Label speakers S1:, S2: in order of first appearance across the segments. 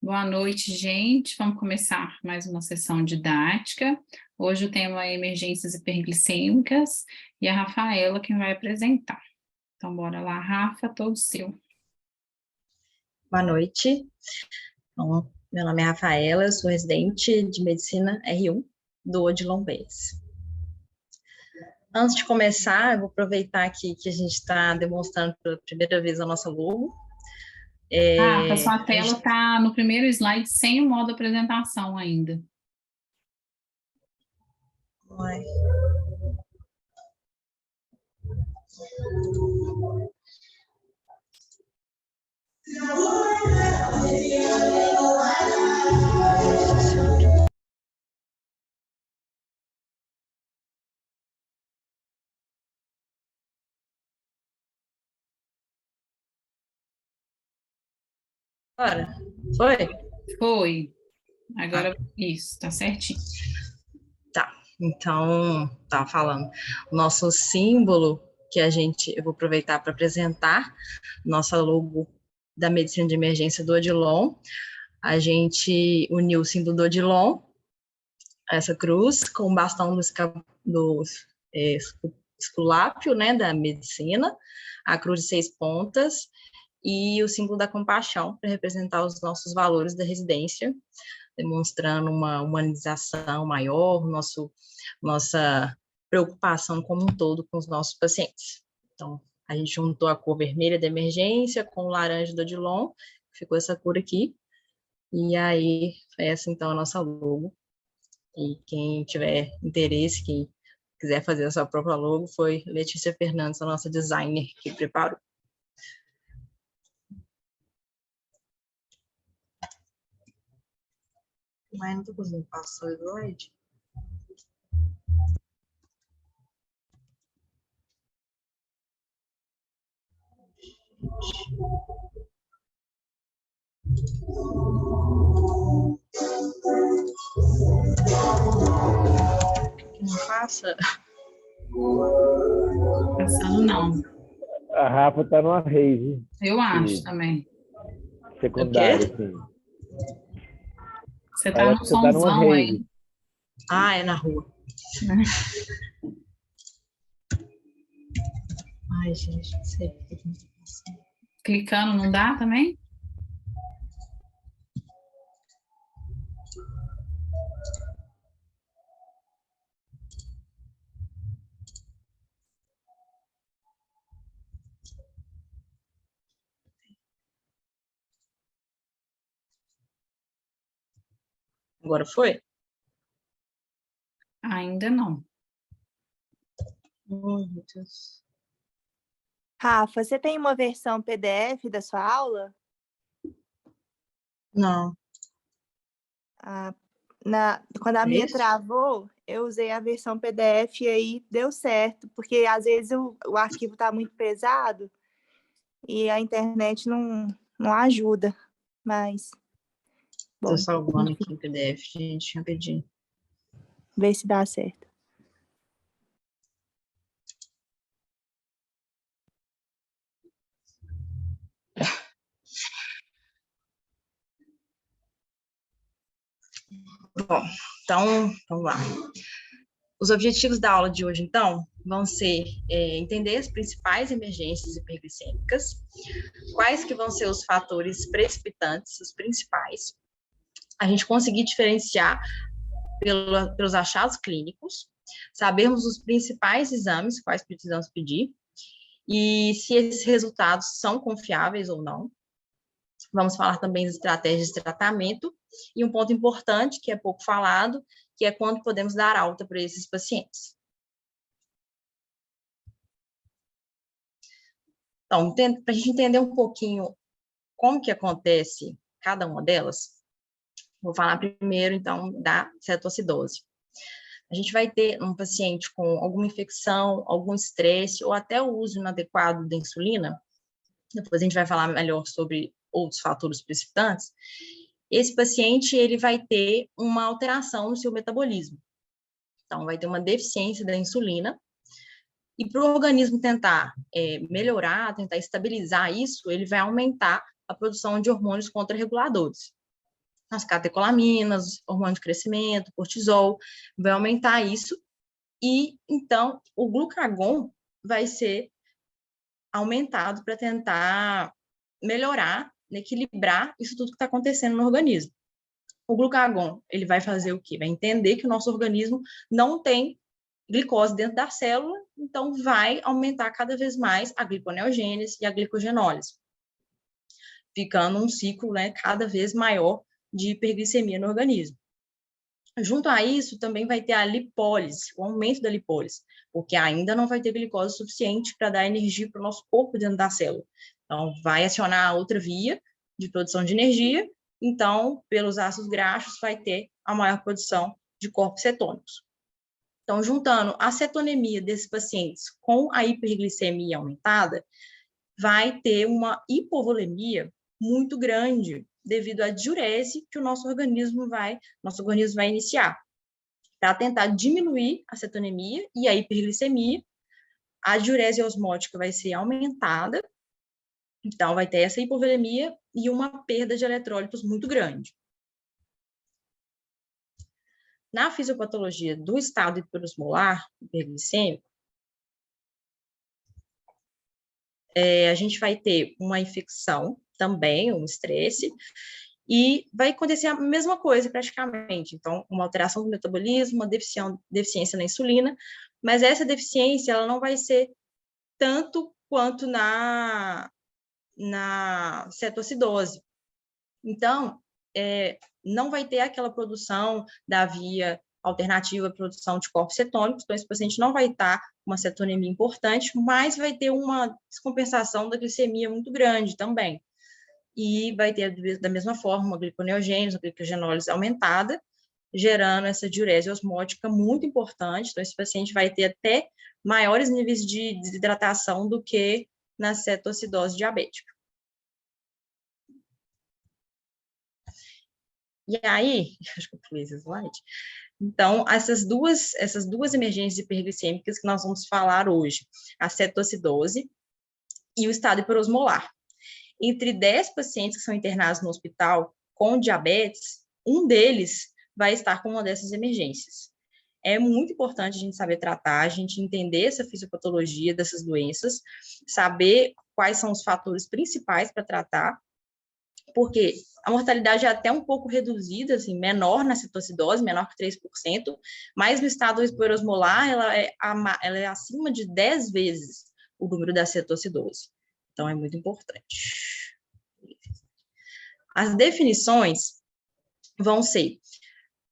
S1: Boa noite, gente. Vamos começar mais uma sessão didática. Hoje o tema é emergências hiperglicêmicas e a Rafaela quem vai apresentar. Então, bora lá, Rafa, todo seu.
S2: Boa noite. Então, meu nome é Rafaela, eu sou residente de Medicina R1 do Odilon Base. Antes de começar, eu vou aproveitar aqui que a gente está demonstrando pela primeira vez a nossa logo.
S1: Rafa, sua tela está no primeiro slide sem o modo apresentação ainda.
S2: Uai. Agora, foi?
S1: Foi. Agora, isso, tá certinho.
S2: Tá, então, estava falando. O nosso símbolo que eu vou aproveitar para apresentar, nossa logo da medicina de emergência do Odilon. A gente uniu o símbolo do Odilon, essa cruz, com o bastão do esculápio, né, da medicina, a cruz de 6 pontas, e o símbolo da compaixão, para representar os nossos valores da residência, demonstrando uma humanização maior, nossa preocupação como um todo com os nossos pacientes. Então, a gente juntou a cor vermelha da emergência com o laranja do Odilon, ficou essa cor aqui, e aí, essa então a nossa logo. E quem tiver interesse, quem quiser fazer a sua própria logo, foi Letícia Fernandes, a nossa designer, que preparou. Mas não tô conseguindo passar o slide. Não passa?
S1: Passando não.
S3: A Rafa está numa rave.
S1: Eu acho também.
S3: Secundária, sim.
S1: Você tá no somzão aí.
S2: Ah, é na rua. Ai, gente, não sei.
S1: Clicando não dá também?
S2: Agora foi?
S1: Ainda não.
S2: Oh, meu Deus.
S4: Rafa, você tem uma versão PDF da sua aula?
S2: Não.
S4: Quando a minha
S2: isso?
S4: travou, eu usei a versão PDF e aí deu certo, porque às vezes o arquivo está muito pesado e a internet não ajuda, mas...
S2: Estou salvando aqui o PDF, gente, rapidinho.
S4: Ver se dá certo.
S2: Bom, então, vamos lá. Os objetivos da aula de hoje, então, vão ser entender as principais emergências hiperglicêmicas, quais que vão ser os fatores precipitantes, os principais, a gente conseguir diferenciar pelos achados clínicos, sabermos os principais exames, quais precisamos pedir, e se esses resultados são confiáveis ou não. Vamos falar também das estratégias de tratamento, e um ponto importante, que é pouco falado, que é quando podemos dar alta para esses pacientes. Então, para a gente entender um pouquinho como que acontece cada uma delas, vou falar primeiro, então, da cetoacidose. A gente vai ter um paciente com alguma infecção, algum estresse, ou até o uso inadequado da insulina, depois a gente vai falar melhor sobre outros fatores precipitantes. Esse paciente, ele vai ter uma alteração no seu metabolismo. Então, vai ter uma deficiência da insulina, e para o organismo tentar melhorar, tentar estabilizar isso, ele vai aumentar a produção de hormônios contrarreguladores. as catecolaminas, hormônio de crescimento, cortisol, vai aumentar isso, e então o glucagon vai ser aumentado para tentar melhorar, equilibrar isso tudo que está acontecendo no organismo. O glucagon, ele vai fazer o quê? Vai entender que o nosso organismo não tem glicose dentro da célula, então vai aumentar cada vez mais a gliconeogênese e a glicogenólise, ficando um ciclo, né, cada vez maior de hiperglicemia no organismo. Junto a isso, também vai ter a lipólise, o aumento da lipólise, porque ainda não vai ter glicose suficiente para dar energia para o nosso corpo dentro da célula. Então, vai acionar outra via de produção de energia, então, pelos ácidos graxos, vai ter a maior produção de corpos cetônicos. Então, juntando a cetonemia desses pacientes com a hiperglicemia aumentada, vai ter uma hipovolemia muito grande, devido à diurese que o nosso organismo vai iniciar. Para tentar diminuir a cetonemia e a hiperglicemia, a diurese osmótica vai ser aumentada, então vai ter essa hipovolemia e uma perda de eletrólitos muito grande. Na fisiopatologia do estado hiperosmolar, hiperglicêmico, a gente vai ter uma infecção também, um estresse, e vai acontecer a mesma coisa praticamente. Então, uma alteração do metabolismo, uma deficiência na insulina, mas essa deficiência ela não vai ser tanto quanto na cetoacidose. Então, não vai ter aquela produção da via alternativa à produção de corpos cetônicos, então esse paciente não vai estar com uma cetonemia importante, mas vai ter uma descompensação da glicemia muito grande também. E vai ter, da mesma forma, uma gliconeogênese, uma glicogenólise aumentada, gerando essa diurese osmótica muito importante. Então, esse paciente vai ter até maiores níveis de desidratação do que na cetoacidose diabética. E aí, acho que eu pulei esse slide. Então, essas duas emergências hiperglicêmicas que nós vamos falar hoje, a cetoacidose e o estado hiperosmolar. Entre 10 pacientes que são internados no hospital com diabetes, um deles vai estar com uma dessas emergências. É muito importante a gente saber tratar, a gente entender essa fisiopatologia dessas doenças, saber quais são os fatores principais para tratar, porque a mortalidade é até um pouco reduzida, assim, menor na cetoacidose, menor que 3%, mas no estado hiperosmolar ela é acima de 10 vezes o número da cetoacidose. Então, é muito importante. As definições vão ser,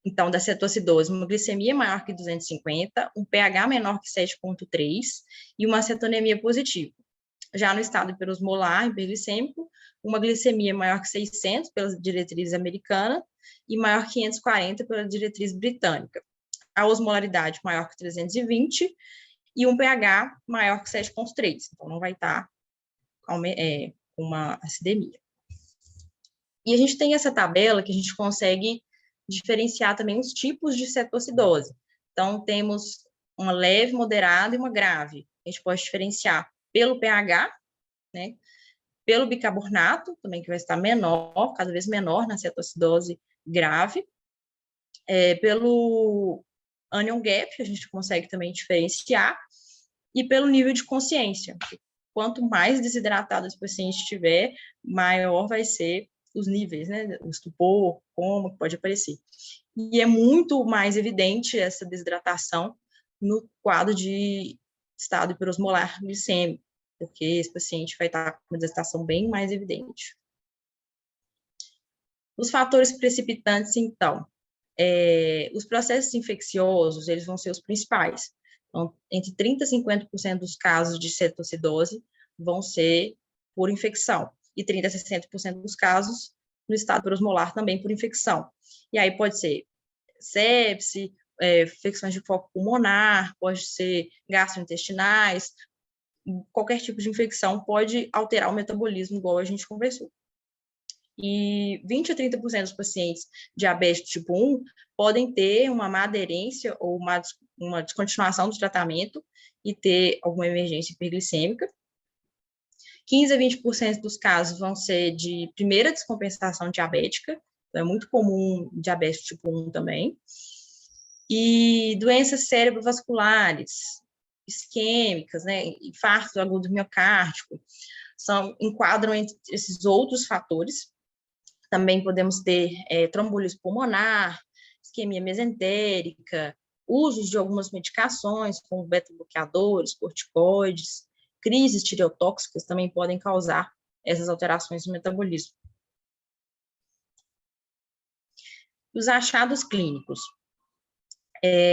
S2: então, da cetoacidose, uma glicemia maior que 250, um pH menor que 7,3 e uma cetonemia positiva. Já no estado hiperosmolar, hiperglicêmico, uma glicemia maior que 600 pela diretriz americana e maior que 540 pela diretriz britânica. A osmolaridade maior que 320 e um pH maior que 7,3. Então, não vai estar uma acidemia. E a gente tem essa tabela que a gente consegue diferenciar também os tipos de cetoacidose. Então, temos uma leve, moderada e uma grave. A gente pode diferenciar pelo pH, né? Pelo bicarbonato, também que vai estar menor, cada vez menor na cetoacidose grave. Pelo anion gap, a gente consegue também diferenciar. E pelo nível de consciência. Quanto mais desidratado esse paciente estiver, maior vai ser os níveis, né? O estupor, coma, que pode aparecer. E é muito mais evidente essa desidratação no quadro de estado hiperosmolar glicêmico, porque esse paciente vai estar com uma desidratação bem mais evidente. Os fatores precipitantes, então, os processos infecciosos, eles vão ser os principais. Então, entre 30% e 50% dos casos de cetoacidose vão ser por infecção, e 30% a 60% dos casos no estado hiperosmolar também por infecção. E aí pode ser sepse, infecções de foco pulmonar, pode ser gastrointestinais, qualquer tipo de infecção pode alterar o metabolismo, igual a gente conversou. E 20% a 30% dos pacientes diabéticos tipo 1 podem ter uma má aderência ou uma descontinuação do tratamento e ter alguma emergência hiperglicêmica. 15% a 20% dos casos vão ser de primeira descompensação diabética, é muito comum diabetes tipo 1 também. E doenças cerebrovasculares, isquêmicas, né, infarto agudo miocárdico, enquadram entre esses outros fatores. Também podemos ter trombolise pulmonar, isquemia mesentérica, usos de algumas medicações, como beta-bloqueadores, corticoides, crises tireotóxicas também podem causar essas alterações no metabolismo. Os achados clínicos.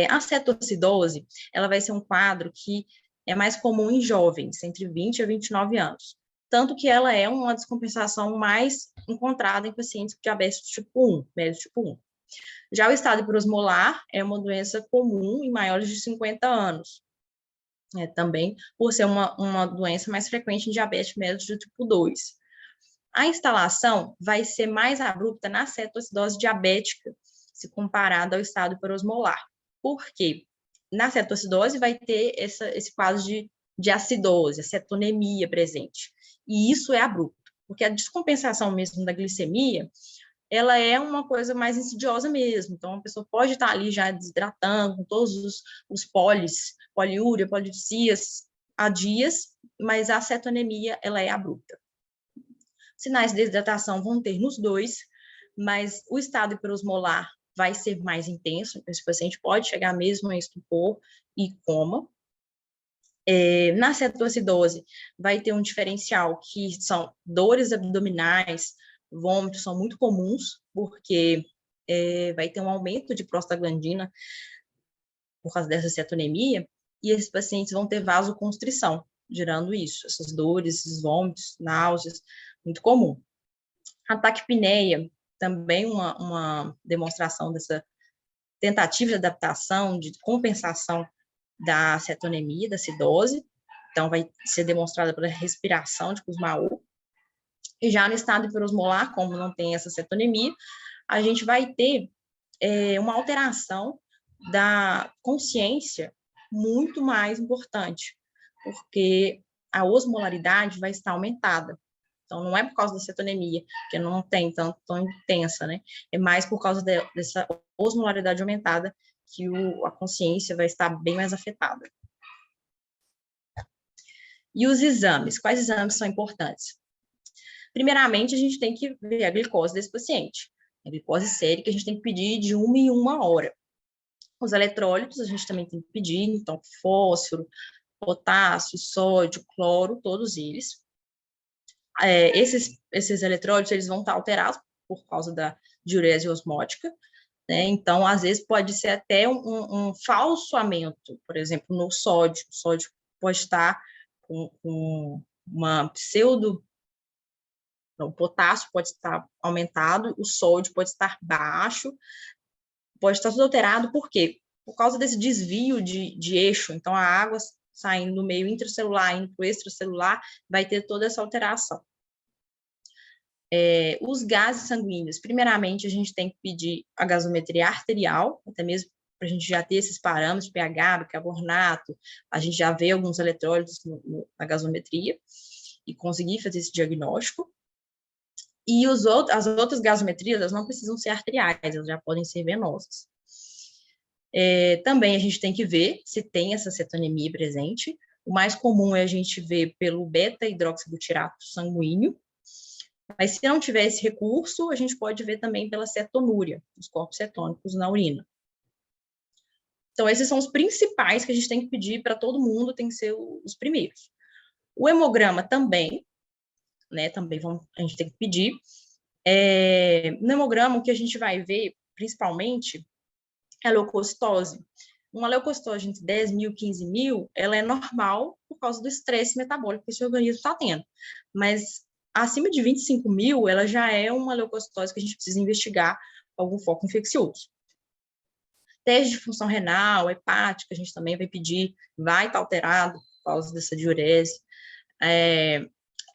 S2: A cetoacidose, ela vai ser um quadro que é mais comum em jovens, entre 20 a 29 anos. Tanto que ela é uma descompensação mais encontrada em pacientes com diabetes tipo 1, diabetes tipo 1. Já o estado hiperosmolar é uma doença comum em maiores de 50 anos. Também por ser uma doença mais frequente em diabetes mellitus do tipo 2. A instalação vai ser mais abrupta na cetoacidose diabética, se comparada ao estado hiperosmolar. Por quê? Na cetoacidose vai ter esse quadro de acidose, acetonemia presente. E isso é abrupto, porque a descompensação mesmo da glicemia, ela é uma coisa mais insidiosa mesmo. Então, a pessoa pode estar ali já desidratando, com todos os poliúria, polidicias, há dias, mas a acetonemia, ela é abrupta. Sinais de desidratação vão ter nos dois, mas o estado hiperosmolar vai ser mais intenso, esse paciente pode chegar mesmo a estupor e coma. Na cetoacidose, vai ter um diferencial que são dores abdominais, vômitos, são muito comuns, porque vai ter um aumento de prostaglandina por causa dessa cetonemia, e esses pacientes vão ter vasoconstrição, gerando isso, essas dores, esses vômitos, náuseas, muito comum. A taquipneia, também uma demonstração dessa tentativa de adaptação, de compensação da cetonemia, da acidose, então vai ser demonstrada pela respiração de Kussmaul. E já no estado hiperosmolar, como não tem essa cetonemia, a gente vai ter uma alteração da consciência muito mais importante, porque a osmolaridade vai estar aumentada. Então, não é por causa da cetonemia, que não tem tão intensa, né? É mais por causa dessa osmolaridade aumentada que a consciência vai estar bem mais afetada. E os exames? Quais exames são importantes? Primeiramente, a gente tem que ver a glicose desse paciente. A glicose sérica a gente tem que pedir de 1 em 1 hora. Os eletrólitos a gente também tem que pedir, então, fósforo, potássio, sódio, cloro, todos eles. Esses eletrólitos eles vão estar alterados por causa da diurese osmótica, né? Então, às vezes, pode ser até um falso aumento, por exemplo, no sódio. O sódio pode estar com uma pseudo... O potássio pode estar aumentado, o sódio pode estar baixo, pode estar tudo alterado, por quê? Por causa desse desvio de eixo, então a água saindo do meio intracelular, indo para o extracelular, vai ter toda essa alteração. Os gases sanguíneos, primeiramente a gente tem que pedir a gasometria arterial, até mesmo para a gente já ter esses parâmetros, pH, bicarbonato, a gente já vê alguns eletrólitos na gasometria e conseguir fazer esse diagnóstico. E as outras gasometrias, elas não precisam ser arteriais, elas já podem ser venosas. Também a gente tem que ver se tem essa cetonemia presente. O mais comum é a gente ver pelo beta-hidroxibutirato sanguíneo, mas se não tiver esse recurso, a gente pode ver também pela cetonúria, os corpos cetônicos na urina. Então, esses são os principais que a gente tem que pedir para todo mundo, tem que ser os primeiros. O hemograma também, né, a gente tem que pedir. No hemograma, o que a gente vai ver, principalmente, é a leucocitose. Uma leucocitose entre 10 mil e 15 mil, ela é normal por causa do estresse metabólico que esse organismo está tendo. Mas acima de 25 mil, ela já é uma leucocitose que a gente precisa investigar algum foco infeccioso. Teste de função renal, hepática, a gente também vai pedir, vai estar alterado por causa dessa diurese.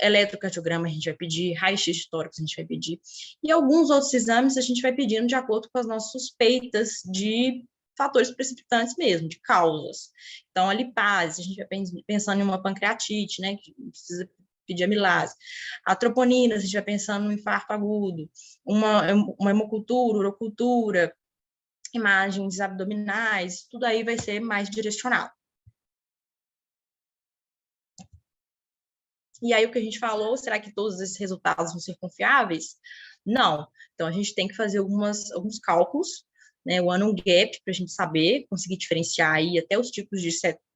S2: Eletrocardiograma a gente vai pedir, raio-x de tórax a gente vai pedir, e alguns outros exames a gente vai pedindo de acordo com as nossas suspeitas de fatores precipitantes mesmo, de causas. Então, a lipase, a gente vai pensando em uma pancreatite, né, que precisa pedir amilase. A troponina, se a gente estiver pensando no infarto agudo, uma hemocultura, urocultura, imagens abdominais, tudo aí vai ser mais direcionado. E aí, o que a gente falou, será que todos esses resultados vão ser confiáveis? Não. Então, a gente tem que fazer alguns cálculos, né, o Annual Gap, para a gente saber, conseguir diferenciar aí até os tipos de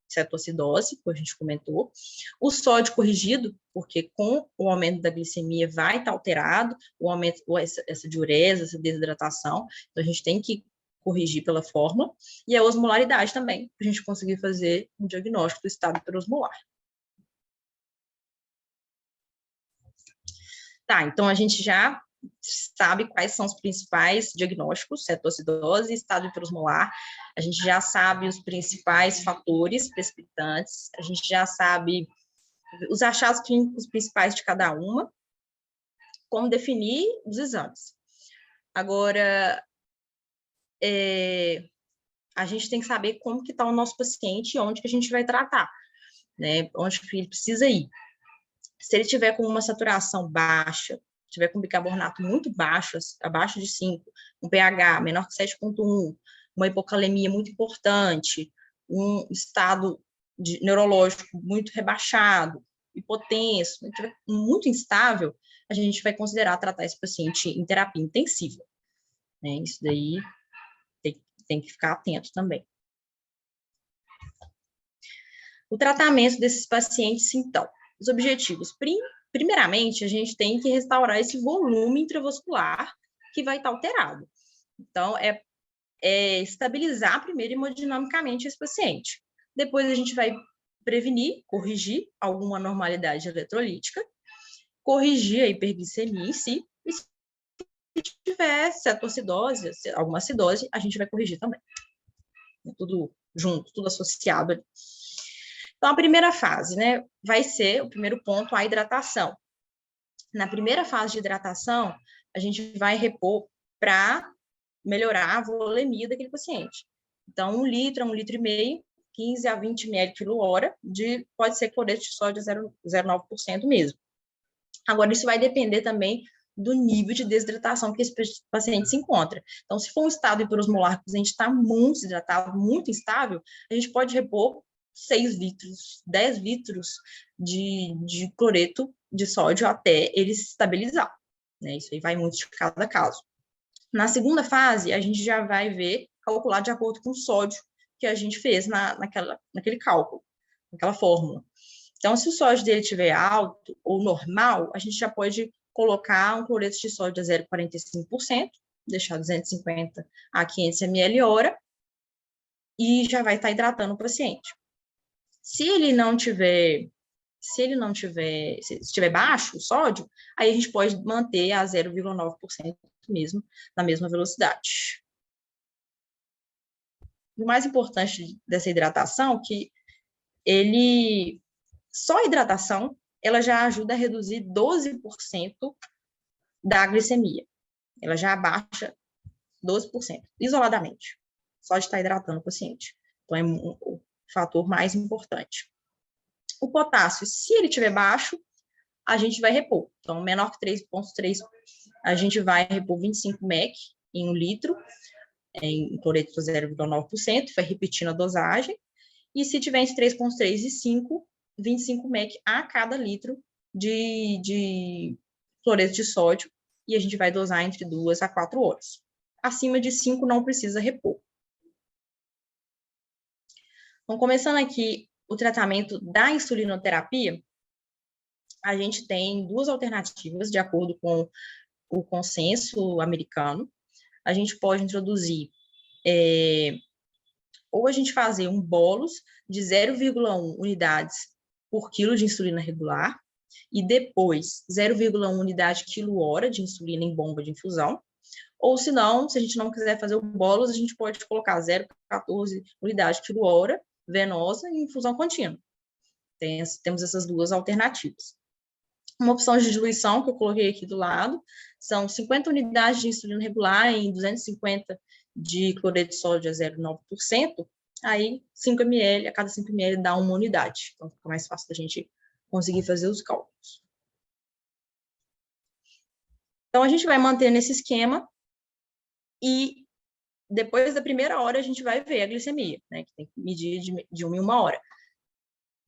S2: cetoacidose, que a gente comentou. O sódio corrigido, porque com o aumento da glicemia vai estar alterado, o aumento, essa diurese, essa desidratação, então a gente tem que corrigir pela fórmula, e a osmolaridade também, para a gente conseguir fazer um diagnóstico do estado hiperosmolar. Tá, então a gente já sabe quais são os principais diagnósticos, cetoacidose e estado hiperosmolar, a gente já sabe os principais fatores precipitantes, a gente já sabe os achados clínicos principais de cada uma, como definir os exames. Agora, a gente tem que saber como que está o nosso paciente e onde que a gente vai tratar, né, onde que ele precisa ir. Se ele tiver com uma saturação baixa, tiver com bicarbonato muito baixo, abaixo de 5, um pH menor que 7,1, uma hipocalemia muito importante, um estado neurológico muito rebaixado, hipotenso, muito instável, a gente vai considerar tratar esse paciente em terapia intensiva. Né? Isso daí tem que ficar atento também. O tratamento desses pacientes, então, os objetivos. Primeiramente, a gente tem que restaurar esse volume intravascular que vai estar alterado. Então, estabilizar primeiro hemodinamicamente esse paciente. Depois, a gente vai prevenir, corrigir alguma anormalidade eletrolítica, corrigir a hiperglicemia em si, e se tiver cetoacidose, alguma acidose, a gente vai corrigir também. Tudo junto, tudo associado ali. Então, a primeira fase, né, vai ser, o primeiro ponto, a hidratação. Na primeira fase de hidratação, a gente vai repor para melhorar a volemia daquele paciente. Então, 1 litro a 1,5 litro, 15 a 20 ml quilo hora, pode ser cloreto de sódio 0,9% mesmo. Agora, isso vai depender também do nível de desidratação que esse paciente se encontra. Então, se for um estado hiperosmolar, que o paciente está muito desidratado, muito instável, a gente pode repor 6 litros, 10 litros de cloreto de sódio até ele se estabilizar. Né? Isso aí vai muito de cada caso. Na segunda fase, a gente já vai calcular de acordo com o sódio que a gente fez naquele cálculo, naquela fórmula. Então, se o sódio dele estiver alto ou normal, a gente já pode colocar um cloreto de sódio a 0,45%, deixar 250 a 500 ml hora, e já vai estar hidratando o paciente. Se estiver baixo o sódio, aí a gente pode manter a 0,9% mesmo, na mesma velocidade. O mais importante dessa hidratação é que só a hidratação, ela já ajuda a reduzir 12% da glicemia. Ela já abaixa 12%, isoladamente, só de estar hidratando o paciente. Então, é o fator mais importante. O potássio, se ele estiver baixo, a gente vai repor. Então, menor que 3,3, a gente vai repor 25 mEq em 1 litro, em cloreto 0,9%, vai repetindo a dosagem. E se tiver entre 3,3 e 5, 25 mEq a cada litro de cloreto de sódio, e a gente vai dosar entre 2 a 4 horas. Acima de 5 não precisa repor. Então, começando aqui o tratamento da insulinoterapia, a gente tem 2 alternativas, de acordo com o consenso americano. A gente pode introduzir, ou a gente fazer um bolus de 0,1 unidades por quilo de insulina regular, e depois 0,1 unidade quilo-hora de insulina em bomba de infusão, ou se não, se a gente não quiser fazer o bolus, a gente pode colocar 0,14 unidade quilo-hora venosa em infusão contínua. Temos essas 2 alternativas. Uma opção de diluição que eu coloquei aqui do lado, são 50 unidades de insulina regular em 250 de cloreto de sódio a 0,9%, aí 5 ml, a cada 5 ml dá 1 unidade. Então, fica mais fácil da gente conseguir fazer os cálculos. Então, a gente vai manter nesse esquema e depois da primeira hora a gente vai ver a glicemia, né? Que tem que medir de 1 em 1 hora.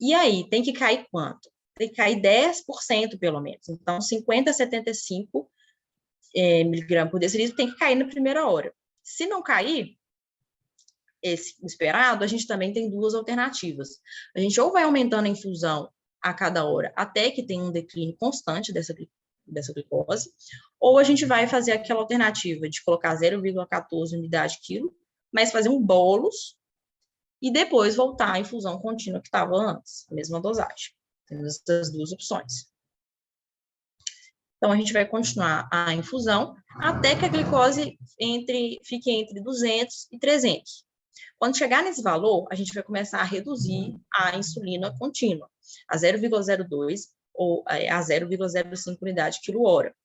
S2: E aí, tem que cair quanto? Tem que cair 10% pelo menos. Então, 50 a 75 miligramas por decilitro tem que cair na primeira hora. Se não cair, esse esperado, a gente também tem duas alternativas. A gente ou vai aumentando a infusão a cada hora até que tenha um declínio constante dessa glicose, ou a gente vai fazer aquela alternativa de colocar 0,14 unidade quilo, mas fazer um bolos e depois voltar à infusão contínua que estava antes, a mesma dosagem. Temos essas duas opções. Então, a gente vai continuar a infusão até que a glicose fique entre 200 e 300. Quando chegar nesse valor, a gente vai começar a reduzir a insulina contínua, a 0,02 ou a 0,05 unidade quilo-hora.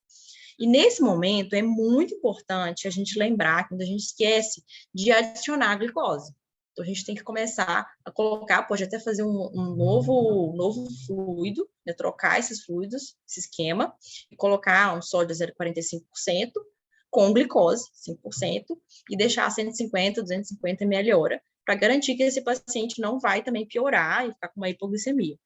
S2: E nesse momento, é muito importante a gente lembrar, quando a gente esquece, de adicionar a glicose. Então, a gente tem que começar a colocar, pode até fazer um novo fluido, né, trocar esses fluidos, esse esquema, e colocar um sódio 0,45%, com glicose, 5%, e deixar 150, 250 ml hora, para garantir que esse paciente não vai também piorar e ficar com uma hipoglicemia.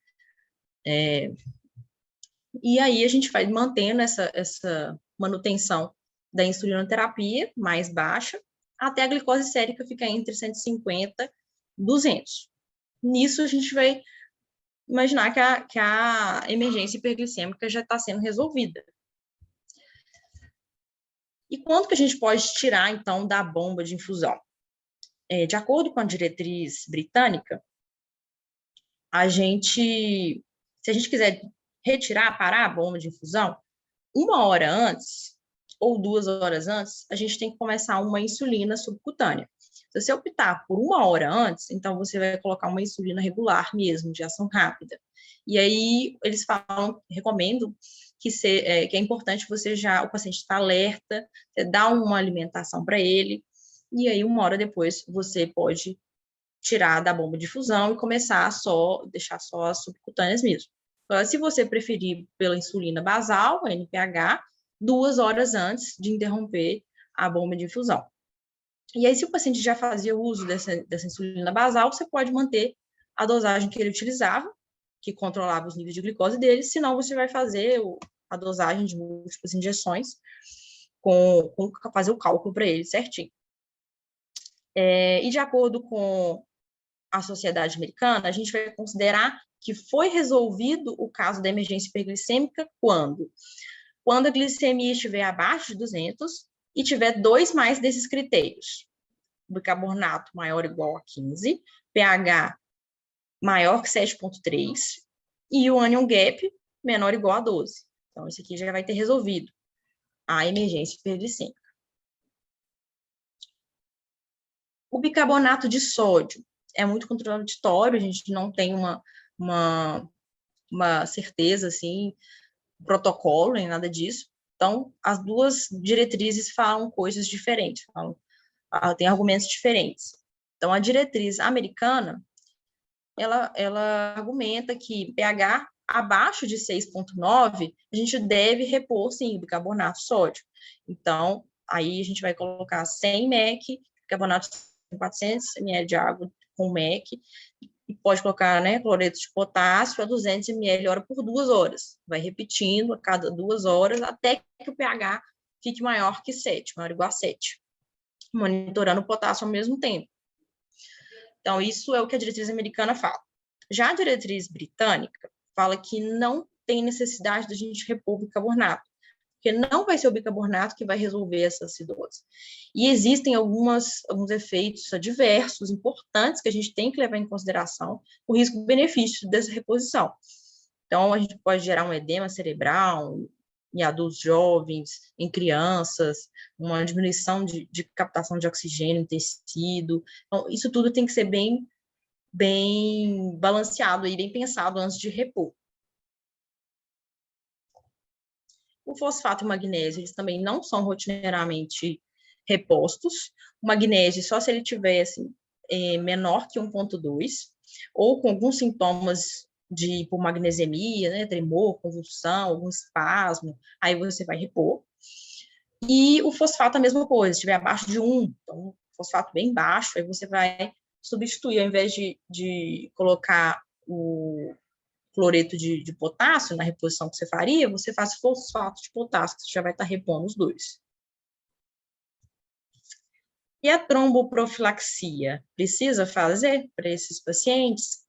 S2: E aí a gente vai mantendo essa manutenção da insulinoterapia mais baixa, até a glicose sérica ficar entre 150 e 200. Nisso a gente vai imaginar que a emergência hiperglicêmica já está sendo resolvida. E quanto que a gente pode tirar, então, da bomba de infusão? De acordo com a diretriz britânica, se a gente quiser parar a bomba de infusão, 1 hora antes ou 2 horas antes, a gente tem que começar uma insulina subcutânea. Se você optar por 1 hora antes, então você vai colocar uma insulina regular mesmo, de ação rápida. E aí eles recomendam que é importante o paciente estar alerta, você dá uma alimentação para ele, e aí 1 hora depois você pode tirar da bomba de infusão e começar deixar só as subcutâneas mesmo. Agora, se você preferir pela insulina basal, a NPH, 2 horas antes de interromper a bomba de infusão. E aí, se o paciente já fazia uso dessa insulina basal, você pode manter a dosagem que ele utilizava, que controlava os níveis de glicose dele, senão você vai fazer a dosagem de múltiplas injeções, fazer o cálculo para ele certinho. E de acordo com a Sociedade Americana, a gente vai considerar que foi resolvido o caso da emergência hiperglicêmica quando a glicemia estiver abaixo de 200 e tiver 2 mais desses critérios. Bicarbonato maior ou igual a 15, pH maior que 7,3 e o anion gap menor ou igual a 12. Então, isso aqui já vai ter resolvido a emergência hiperglicêmica. O bicarbonato de sódio é muito contraditório, a gente não tem uma certeza, assim, protocolo, nem nada disso. Então, as duas diretrizes falam coisas diferentes, tem argumentos diferentes. Então, a diretriz americana, ela argumenta que pH abaixo de 6,9, a gente deve repor, sim, o bicarbonato de sódio. Então, aí a gente vai colocar 100 mEq, bicarbonato de 400 ml de água com MEC, e pode colocar, né, cloreto de potássio a 200 ml hora por 2 horas. Vai repetindo a cada 2 horas até que o pH fique maior que 7, maior ou igual a 7. Monitorando o potássio ao mesmo tempo. Então, isso é o que a diretriz americana fala. Já a diretriz britânica fala que não tem necessidade da gente repor o bicarbonato, porque não vai ser o bicarbonato que vai resolver essa acidose. E existem alguns efeitos adversos importantes que a gente tem que levar em consideração o risco-benefício dessa reposição. Então, a gente pode gerar um edema cerebral em adultos jovens, em crianças, uma diminuição de captação de oxigênio em tecido. Então, isso tudo tem que ser bem balanceado e bem pensado antes de repor. O fosfato e o magnésio, eles também não são rotineiramente repostos. O magnésio, só se ele tivesse menor que 1,2, ou com alguns sintomas de hipomagnesemia, né, tremor, convulsão, algum espasmo, aí você vai repor. E o fosfato a mesma coisa, se estiver abaixo de 1, então fosfato bem baixo, aí você vai substituir, ao invés de colocar o cloreto de potássio na reposição que você faria, você faz fosfato de potássio, que você já vai estar repondo os dois. E a tromboprofilaxia? Precisa fazer para esses pacientes?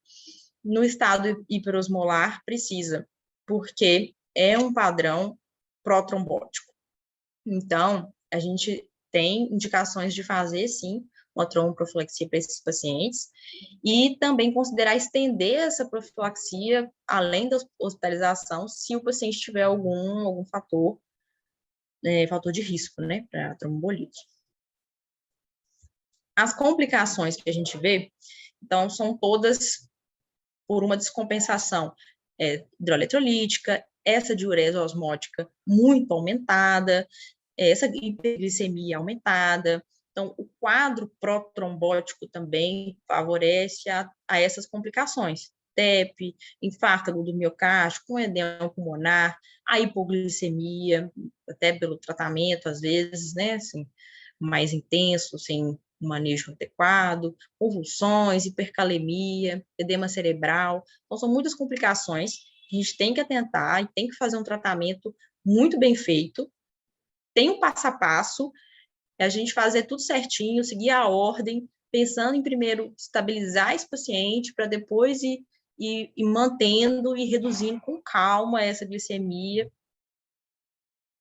S2: No estado hiperosmolar, precisa, porque é um padrão protrombótico. Então, a gente tem indicações de fazer, sim, uma tromboprofilaxia para esses pacientes, e também considerar estender essa profilaxia além da hospitalização, se o paciente tiver algum fator de risco, né, para tromboembolismo. As complicações que a gente vê, então, são todas por uma descompensação hidroeletrolítica, essa diurese osmótica muito aumentada, essa hiperglicemia aumentada. Então, o quadro protrombótico também favorece a essas complicações. TEP, infarto do miocárdio, com edema pulmonar, a hipoglicemia, até pelo tratamento, às vezes, né, assim, mais intenso, sem manejo adequado, convulsões, hipercalemia, edema cerebral. Então, são muitas complicações que a gente tem que atentar e tem que fazer um tratamento muito bem feito. Tem um passo a passo, a gente fazer tudo certinho, seguir a ordem, pensando em primeiro estabilizar esse paciente, para depois ir mantendo e reduzindo com calma essa glicemia,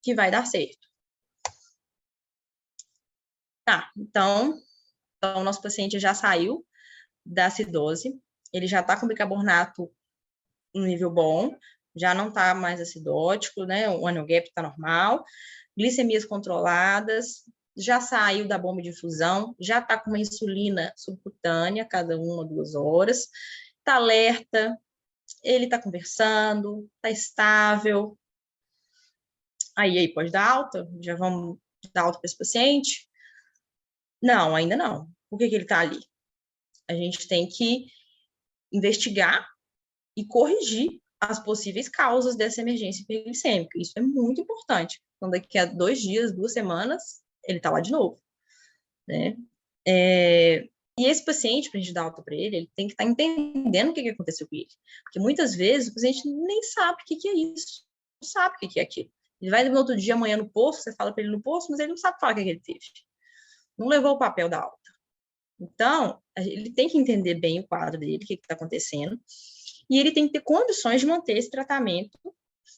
S2: que vai dar certo. Tá, então o nosso paciente já saiu da acidose, ele já está com bicarbonato no nível bom, já não está mais acidótico, né? O annual gap está normal, glicemias controladas, já saiu da bomba de infusão, já está com uma insulina subcutânea, cada 1 ou 2 horas, está alerta, ele está conversando, está estável. Aí pode dar alta? Já vamos dar alta para esse paciente? Não, ainda não. Por que ele está ali? A gente tem que investigar e corrigir as possíveis causas dessa emergência hiperglicêmica. Isso é muito importante. Então, daqui a 2 dias, 2 semanas, ele está lá de novo, né? E esse paciente, para a gente dar alta para ele tem que estar entendendo o que aconteceu com ele. Porque muitas vezes o paciente nem sabe o que é isso, não sabe o que é aquilo. Ele vai no outro dia, amanhã, no posto, você fala para ele no posto, mas ele não sabe falar o que ele teve. Não levou o papel da alta. Então, ele tem que entender bem o quadro dele, o que está acontecendo, e ele tem que ter condições de manter esse tratamento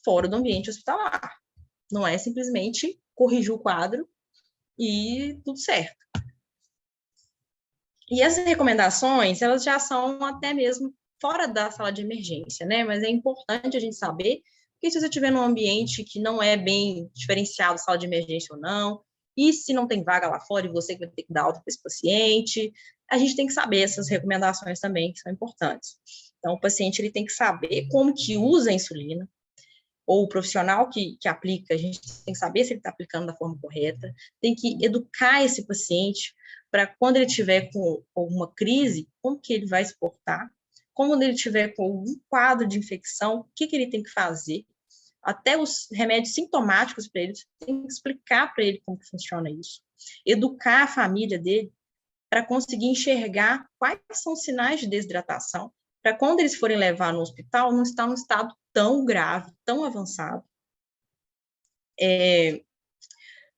S2: fora do ambiente hospitalar. Não é simplesmente corrigir o quadro e tudo certo. E as recomendações, elas já são até mesmo fora da sala de emergência, né? Mas é importante a gente saber que se você estiver num ambiente que não é bem diferenciado, sala de emergência ou não, e se não tem vaga lá fora e você vai ter que dar alta para esse paciente, a gente tem que saber essas recomendações também, que são importantes. Então, o paciente ele tem que saber como que usa a insulina, ou o profissional que aplica, a gente tem que saber se ele está aplicando da forma correta, tem que educar esse paciente para quando ele tiver com alguma crise, como que ele vai se portar, quando ele tiver com algum quadro de infecção, o que ele tem que fazer, até os remédios sintomáticos para ele, tem que explicar para ele como que funciona isso. Educar a família dele para conseguir enxergar quais são os sinais de desidratação, para quando eles forem levar no hospital, não estar num estado tão grave, tão avançado.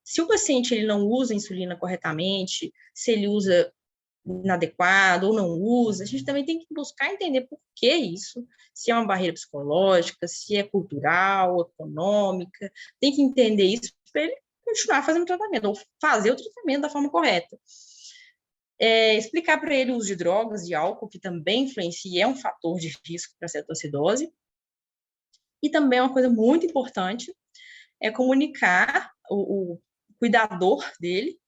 S2: Se o paciente ele não usa insulina corretamente, se ele usa inadequado ou não usa, a gente também tem que buscar entender por que isso, se é uma barreira psicológica, se é cultural, econômica, tem que entender isso para ele continuar fazendo o tratamento, ou fazer o tratamento da forma correta. Explicar para ele o uso de drogas, de álcool, que também influencia, é um fator de risco para a cetoacidose. E também uma coisa muito importante é comunicar o cuidador dele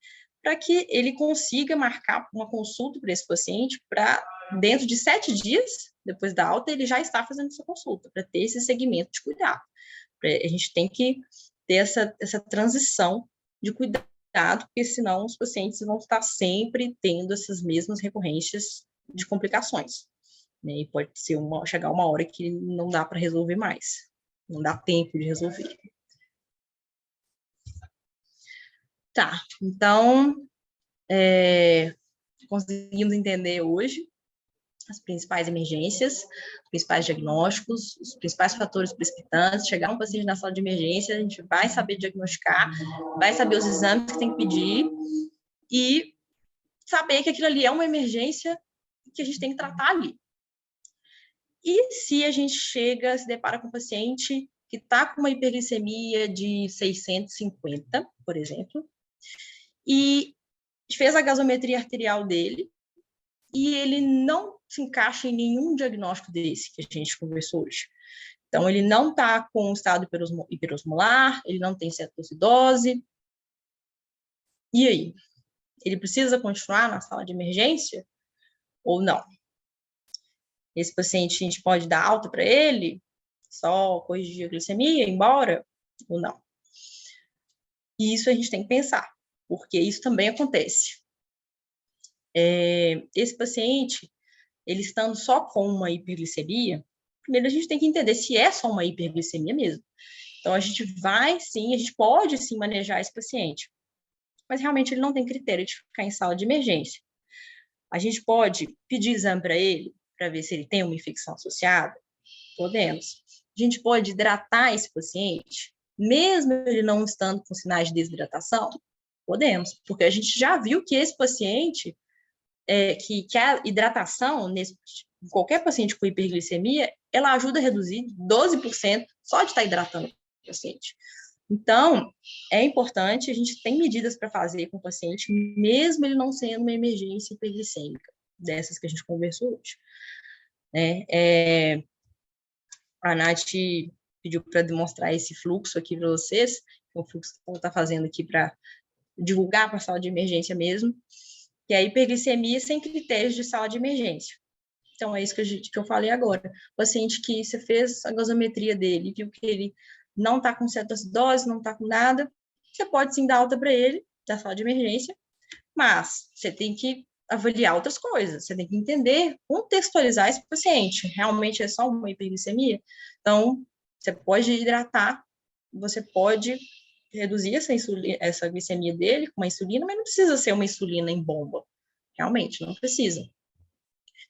S2: para que ele consiga marcar uma consulta para esse paciente para, dentro de 7 dias, depois da alta, ele já está fazendo essa consulta, para ter esse segmento de cuidado. A gente tem que ter essa transição de cuidado, porque senão os pacientes vão estar sempre tendo essas mesmas recorrências de complicações. né? E pode ser chegar uma hora que não dá para resolver mais, não dá tempo de resolver. Tá, então, conseguimos entender hoje as principais emergências, os principais diagnósticos, os principais fatores precipitantes. Chegar um paciente na sala de emergência, a gente vai saber diagnosticar, vai saber os exames que tem que pedir e saber que aquilo ali é uma emergência que a gente tem que tratar ali. E se a gente se depara com um paciente que está com uma hiperglicemia de 650, por exemplo, e fez a gasometria arterial dele, e ele não se encaixa em nenhum diagnóstico desse que a gente conversou hoje. Então, ele não está com estado hiperosmolar, ele não tem cetoacidose. E aí? Ele precisa continuar na sala de emergência ou não? Esse paciente, a gente pode dar alta para ele, só corrigir a glicemia, ir embora ou não? E isso a gente tem que pensar, porque isso também acontece. Esse paciente, ele estando só com uma hiperglicemia, primeiro a gente tem que entender se é só uma hiperglicemia mesmo. Então, a gente pode sim manejar esse paciente, mas realmente ele não tem critério de ficar em sala de emergência. A gente pode pedir exame para ele, para ver se ele tem uma infecção associada? Podemos. A gente pode hidratar esse paciente, mesmo ele não estando com sinais de desidratação? Podemos, porque a gente já viu que esse paciente, que a hidratação, qualquer paciente com hiperglicemia, ela ajuda a reduzir 12% só de estar hidratando o paciente. Então, é importante, a gente tem medidas para fazer com o paciente, mesmo ele não sendo uma emergência hiperglicêmica, dessas que a gente conversou hoje. A Nath pediu para demonstrar esse fluxo aqui para vocês, o fluxo que ela está fazendo aqui para divulgar para a sala de emergência mesmo, que é a hiperglicemia sem critérios de sala de emergência. Então, é isso que eu falei agora. O paciente que você fez a gasometria dele, viu que ele não está com cetoacidose, não está com nada, você pode sim dar alta para ele, da sala de emergência, mas você tem que avaliar outras coisas, você tem que entender, contextualizar esse paciente. Realmente é só uma hiperglicemia? Então, você pode hidratar, você pode reduzir essa glicemia dele com uma insulina, mas não precisa ser uma insulina em bomba. Realmente, não precisa.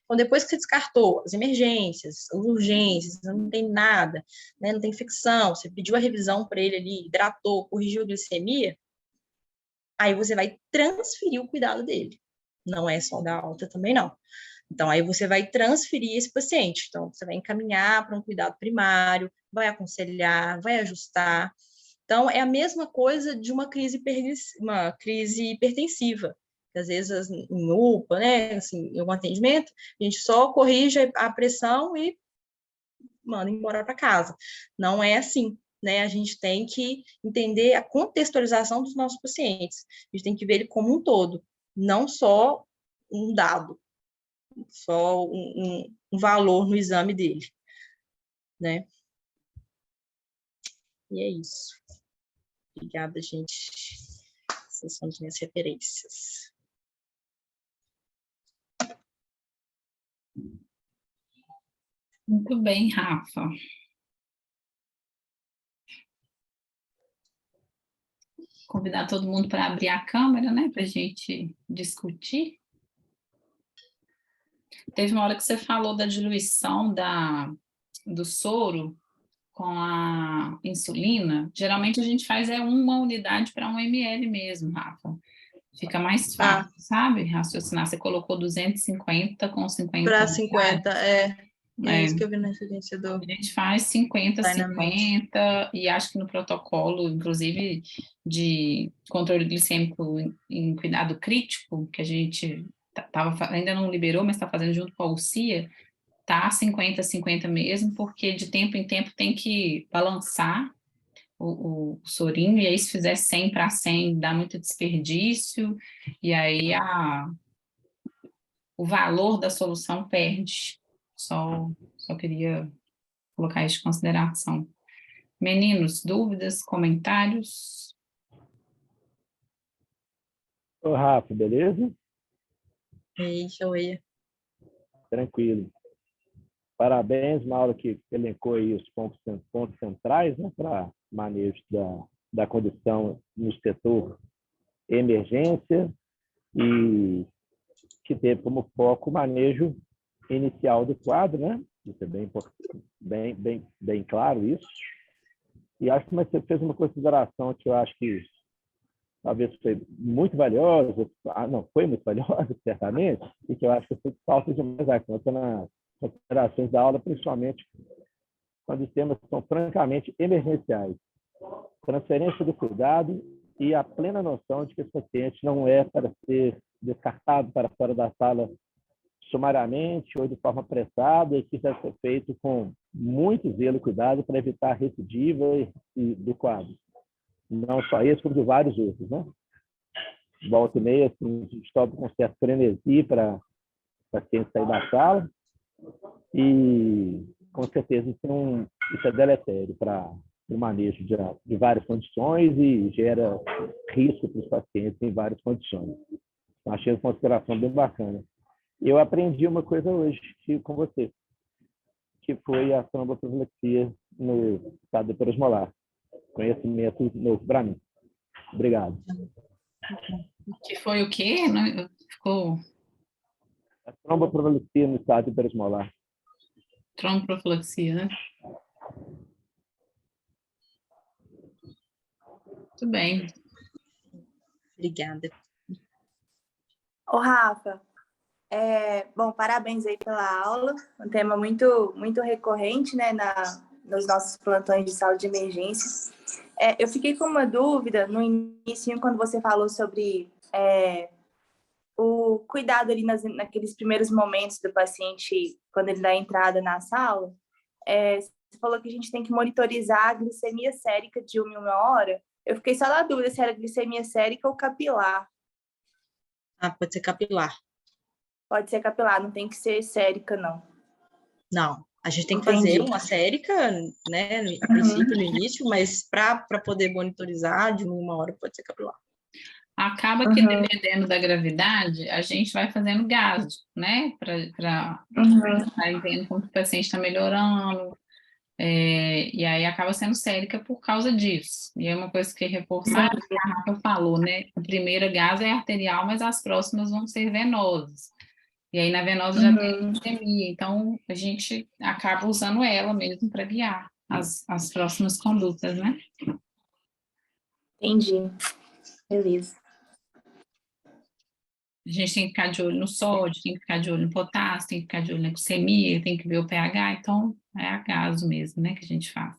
S2: Então, depois que você descartou as emergências, as urgências, não tem nada, né, não tem infecção, você pediu a revisão para ele ali, hidratou, corrigiu a glicemia, aí você vai transferir o cuidado dele. Não é só dar alta também, não. Então, aí você vai transferir esse paciente. Então, você vai encaminhar para um cuidado primário, vai aconselhar, vai ajustar. Então, é a mesma coisa de uma crise hipertensiva. Às vezes, em UPA, né, assim, em algum atendimento, a gente só corrige a pressão e manda embora para casa. Não é assim, né? A gente tem que entender a contextualização dos nossos pacientes. A gente tem que ver ele como um todo, não só um dado, só um valor no exame dele, né? E é isso. Obrigada, gente. Essas são as minhas referências.
S1: Muito bem, Rafa. Convidar todo mundo para abrir a câmera, né, para a gente discutir. Teve uma hora que você falou da diluição do soro com a insulina. Geralmente a gente faz 1 unidade para 1 ml mesmo, Rafa. Fica mais fácil, sabe? Raciocinar. Você colocou 250 com 50
S2: para
S1: unidades.
S2: 50, é isso que eu vi na referência do...
S1: A gente faz 50, 50, e acho que no protocolo, inclusive, de controle glicêmico em cuidado crítico, que a gente ainda não liberou, mas está fazendo junto com a UCIA, tá 50, 50 mesmo, porque de tempo em tempo tem que balançar o sorinho, e aí se fizer 100 para 100 dá muito desperdício, e aí o valor da solução perde. Só queria colocar isso em consideração. Meninos, dúvidas, comentários?
S3: Ô, Rafa, beleza?
S2: Oi.
S3: Tranquilo. Parabéns, Mauro, que elencou aí os pontos centrais, né, para manejo da condição no setor emergência e que teve como foco o manejo inicial do quadro, né? Isso é bem claro isso. E acho que você fez uma consideração que eu acho que talvez foi muito valiosa, não, foi muito valiosa, certamente, e que eu acho que foi falta de mais a conta nas considerações da aula, principalmente quando os temas são francamente emergenciais. Transferência do cuidado e a plena noção de que esse paciente não é para ser descartado para fora da sala sumariamente ou de forma apressada e que deve ser feito com muito zelo e cuidado para evitar a recidiva do quadro. Não só esse, como de vários outros, né? Volta e meia, assim, a gente toma com certa frenesi para o paciente sair da sala e, com certeza, isso é deletério para o manejo de várias condições e gera risco para os pacientes em várias condições. Então, achei a consideração bem bacana. Eu aprendi uma coisa hoje com você, que foi a tromboprofilaxia no estado hiperosmolar. Conhecimento novo para mim. Obrigado.
S1: Que foi o quê? Não, ficou...
S3: A tromboprofilaxia no estado hiperosmolar.
S1: Tromboprofilaxia, né? Muito bem.
S2: Obrigada.
S4: Ô, Rafa, bom, parabéns aí pela aula, um tema muito, muito recorrente, né, nos nossos plantões de saúde de emergência. Eu fiquei com uma dúvida no início, quando você falou sobre o cuidado ali naqueles primeiros momentos do paciente, quando ele dá a entrada na sala. Você falou que a gente tem que monitorizar a glicemia sérica de 1 em 1 hora. Eu fiquei só na dúvida se era glicemia sérica ou capilar.
S2: Pode ser capilar.
S4: Pode ser capilar, não tem que ser sérica, não.
S2: Não, a gente tem que
S4: Entendi.
S2: fazer uma sérica, né, a princípio, no início, mas para poder monitorizar de 1 hora pode ser capilar.
S1: Acaba que, dependendo da gravidade, a gente vai fazendo gasto, né? Para ir vendo como o paciente está melhorando. E aí acaba sendo sérica por causa disso. E é uma coisa que reforçar, que a Rafa falou, né? A primeira gase é arterial, mas as próximas vão ser venosas. E aí na venosa já tem glicemia, então a gente acaba usando ela mesmo para guiar as próximas condutas, né?
S4: Entendi. Beleza.
S1: A gente tem que ficar de olho no sódio, tem que ficar de olho no potássio, tem que ficar de olho na glicemia, tem que ver o pH, então é a gaso mesmo, né, que a gente faz.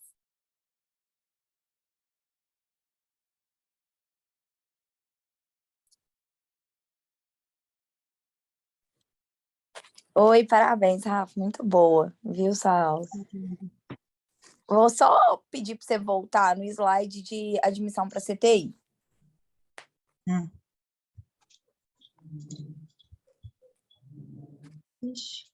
S5: Oi, parabéns, Rafa, muito boa, viu, sua aula? Vou só pedir para você voltar no slide de admissão para CTI.
S2: Ixi.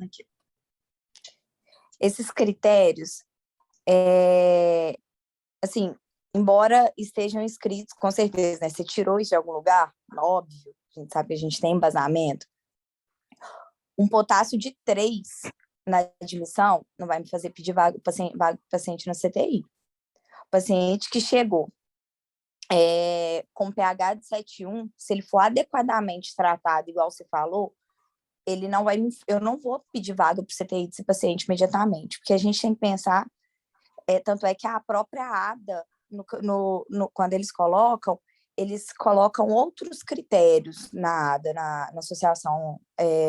S2: Aqui.
S5: Esses critérios, assim, embora estejam escritos, com certeza, né? Você tirou isso de algum lugar? Óbvio, a gente sabe que a gente tem embasamento. Um potássio de 3 na admissão não vai me fazer pedir vaga para paciente no CTI. O paciente que chegou com pH de 7,1, se ele for adequadamente tratado, igual você falou, eu não vou pedir vaga para o CTI desse paciente imediatamente, porque a gente tem que pensar, tanto é que a própria ADA, quando eles colocam outros critérios na ADA, na Associação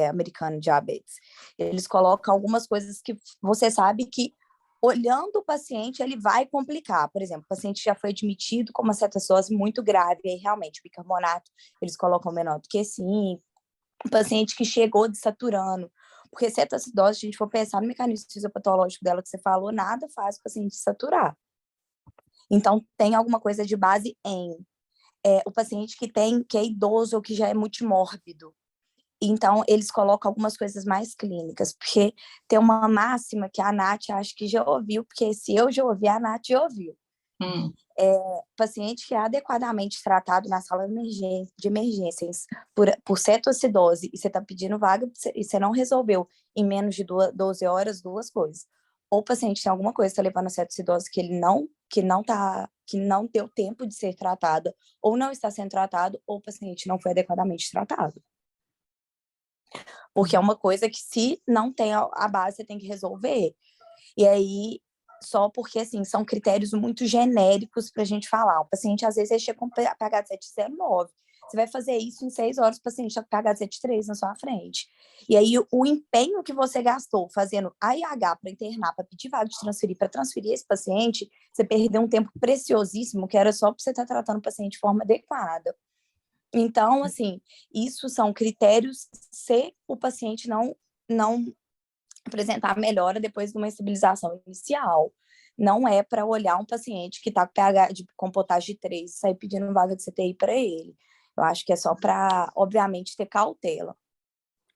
S5: Americana de Diabetes. Eles colocam algumas coisas que você sabe que, olhando o paciente, ele vai complicar. Por exemplo, o paciente já foi admitido com uma cetose muito grave, e aí realmente o bicarbonato eles colocam menor do que 5, o paciente que chegou desaturando, porque cetoacidose, se a gente for pensar no mecanismo fisiopatológico dela que você falou, nada faz o paciente saturar. Então, tem alguma coisa de base em o paciente que é idoso ou que já é multimórbido. Então, eles colocam algumas coisas mais clínicas, porque tem uma máxima que a Nath acho que já ouviu, porque se eu já ouvi, a Nath já ouviu. Paciente que é adequadamente tratado na sala de emergências por cetoacidose e você está pedindo vaga e você não resolveu em menos de 12 horas, duas coisas. Ou o paciente tem alguma coisa que está levando a cetoacidose que não deu tempo de ser tratada, ou não está sendo tratado, ou o paciente não foi adequadamente tratado. Porque é uma coisa que, se não tem a base, você tem que resolver. E aí, só porque, assim, são critérios muito genéricos para a gente falar. O paciente, às vezes, ele chega com pH de 7,09. Você vai fazer isso em 6 horas, o paciente está com pH de 7,3 na sua frente. E aí, o empenho que você gastou fazendo AIH para internar, para pedir vaga de transferir, para transferir esse paciente, você perdeu um tempo preciosíssimo, que era só para você estar tratando o paciente de forma adequada. Então, assim, isso são critérios se o paciente não apresentar melhora depois de uma estabilização inicial. Não é para olhar um paciente que está com pH com potagem de 3 e sair pedindo vaga de CTI para ele. Eu acho que é só para, obviamente, ter cautela.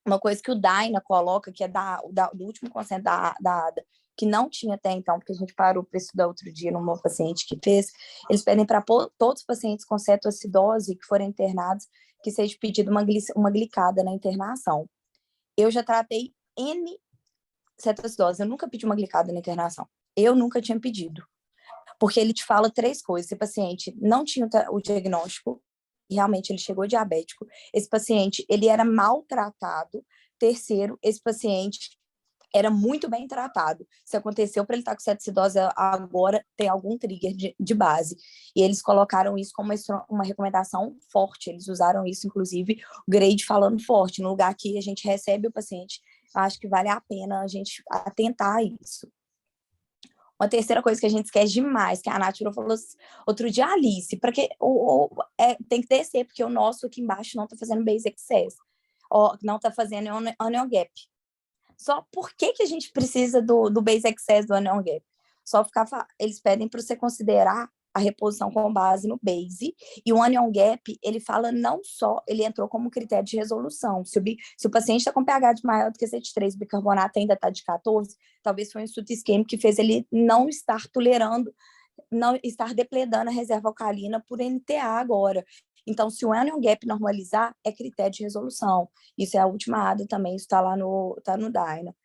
S5: Uma coisa que o Daina coloca, que é do último consenso da ADA, que não tinha até então, porque a gente parou para estudar outro dia numa paciente que fez, eles pedem para todos os pacientes com cetoacidose que forem internados que seja pedido uma glicada na internação. Eu já tratei N cetoacidose, eu nunca pedi uma glicada na internação. Eu nunca tinha pedido. Porque ele te fala 3 coisas. Esse paciente não tinha o diagnóstico, e realmente ele chegou diabético. Esse paciente, ele era maltratado. Terceiro, esse paciente era muito bem tratado. Se aconteceu para ele estar com cetoacidose agora, tem algum trigger de base. E eles colocaram isso como uma recomendação forte. Eles usaram isso, inclusive, o grade falando forte. No lugar que a gente recebe o paciente, acho que vale a pena a gente atentar a isso. Uma terceira coisa que a gente esquece demais, que a Nath falou outro dia, Alice, porque tem que descer, porque o nosso aqui embaixo não está fazendo base access, não está fazendo onion gap. Só por que a gente precisa do base access do onion gap? Só eles pedem para você considerar a reposição com base no base, e o onion gap, ele fala não só, ele entrou como critério de resolução. Se o paciente está com pH de maior do que 7,3, o bicarbonato ainda está de 14, talvez foi um estudo isquêmico que fez ele não estar tolerando, não estar depledando a reserva alcalina por NTA agora. Então, se o anion gap normalizar, é critério de resolução. Isso é a última ADA também, isso está lá no Dyna.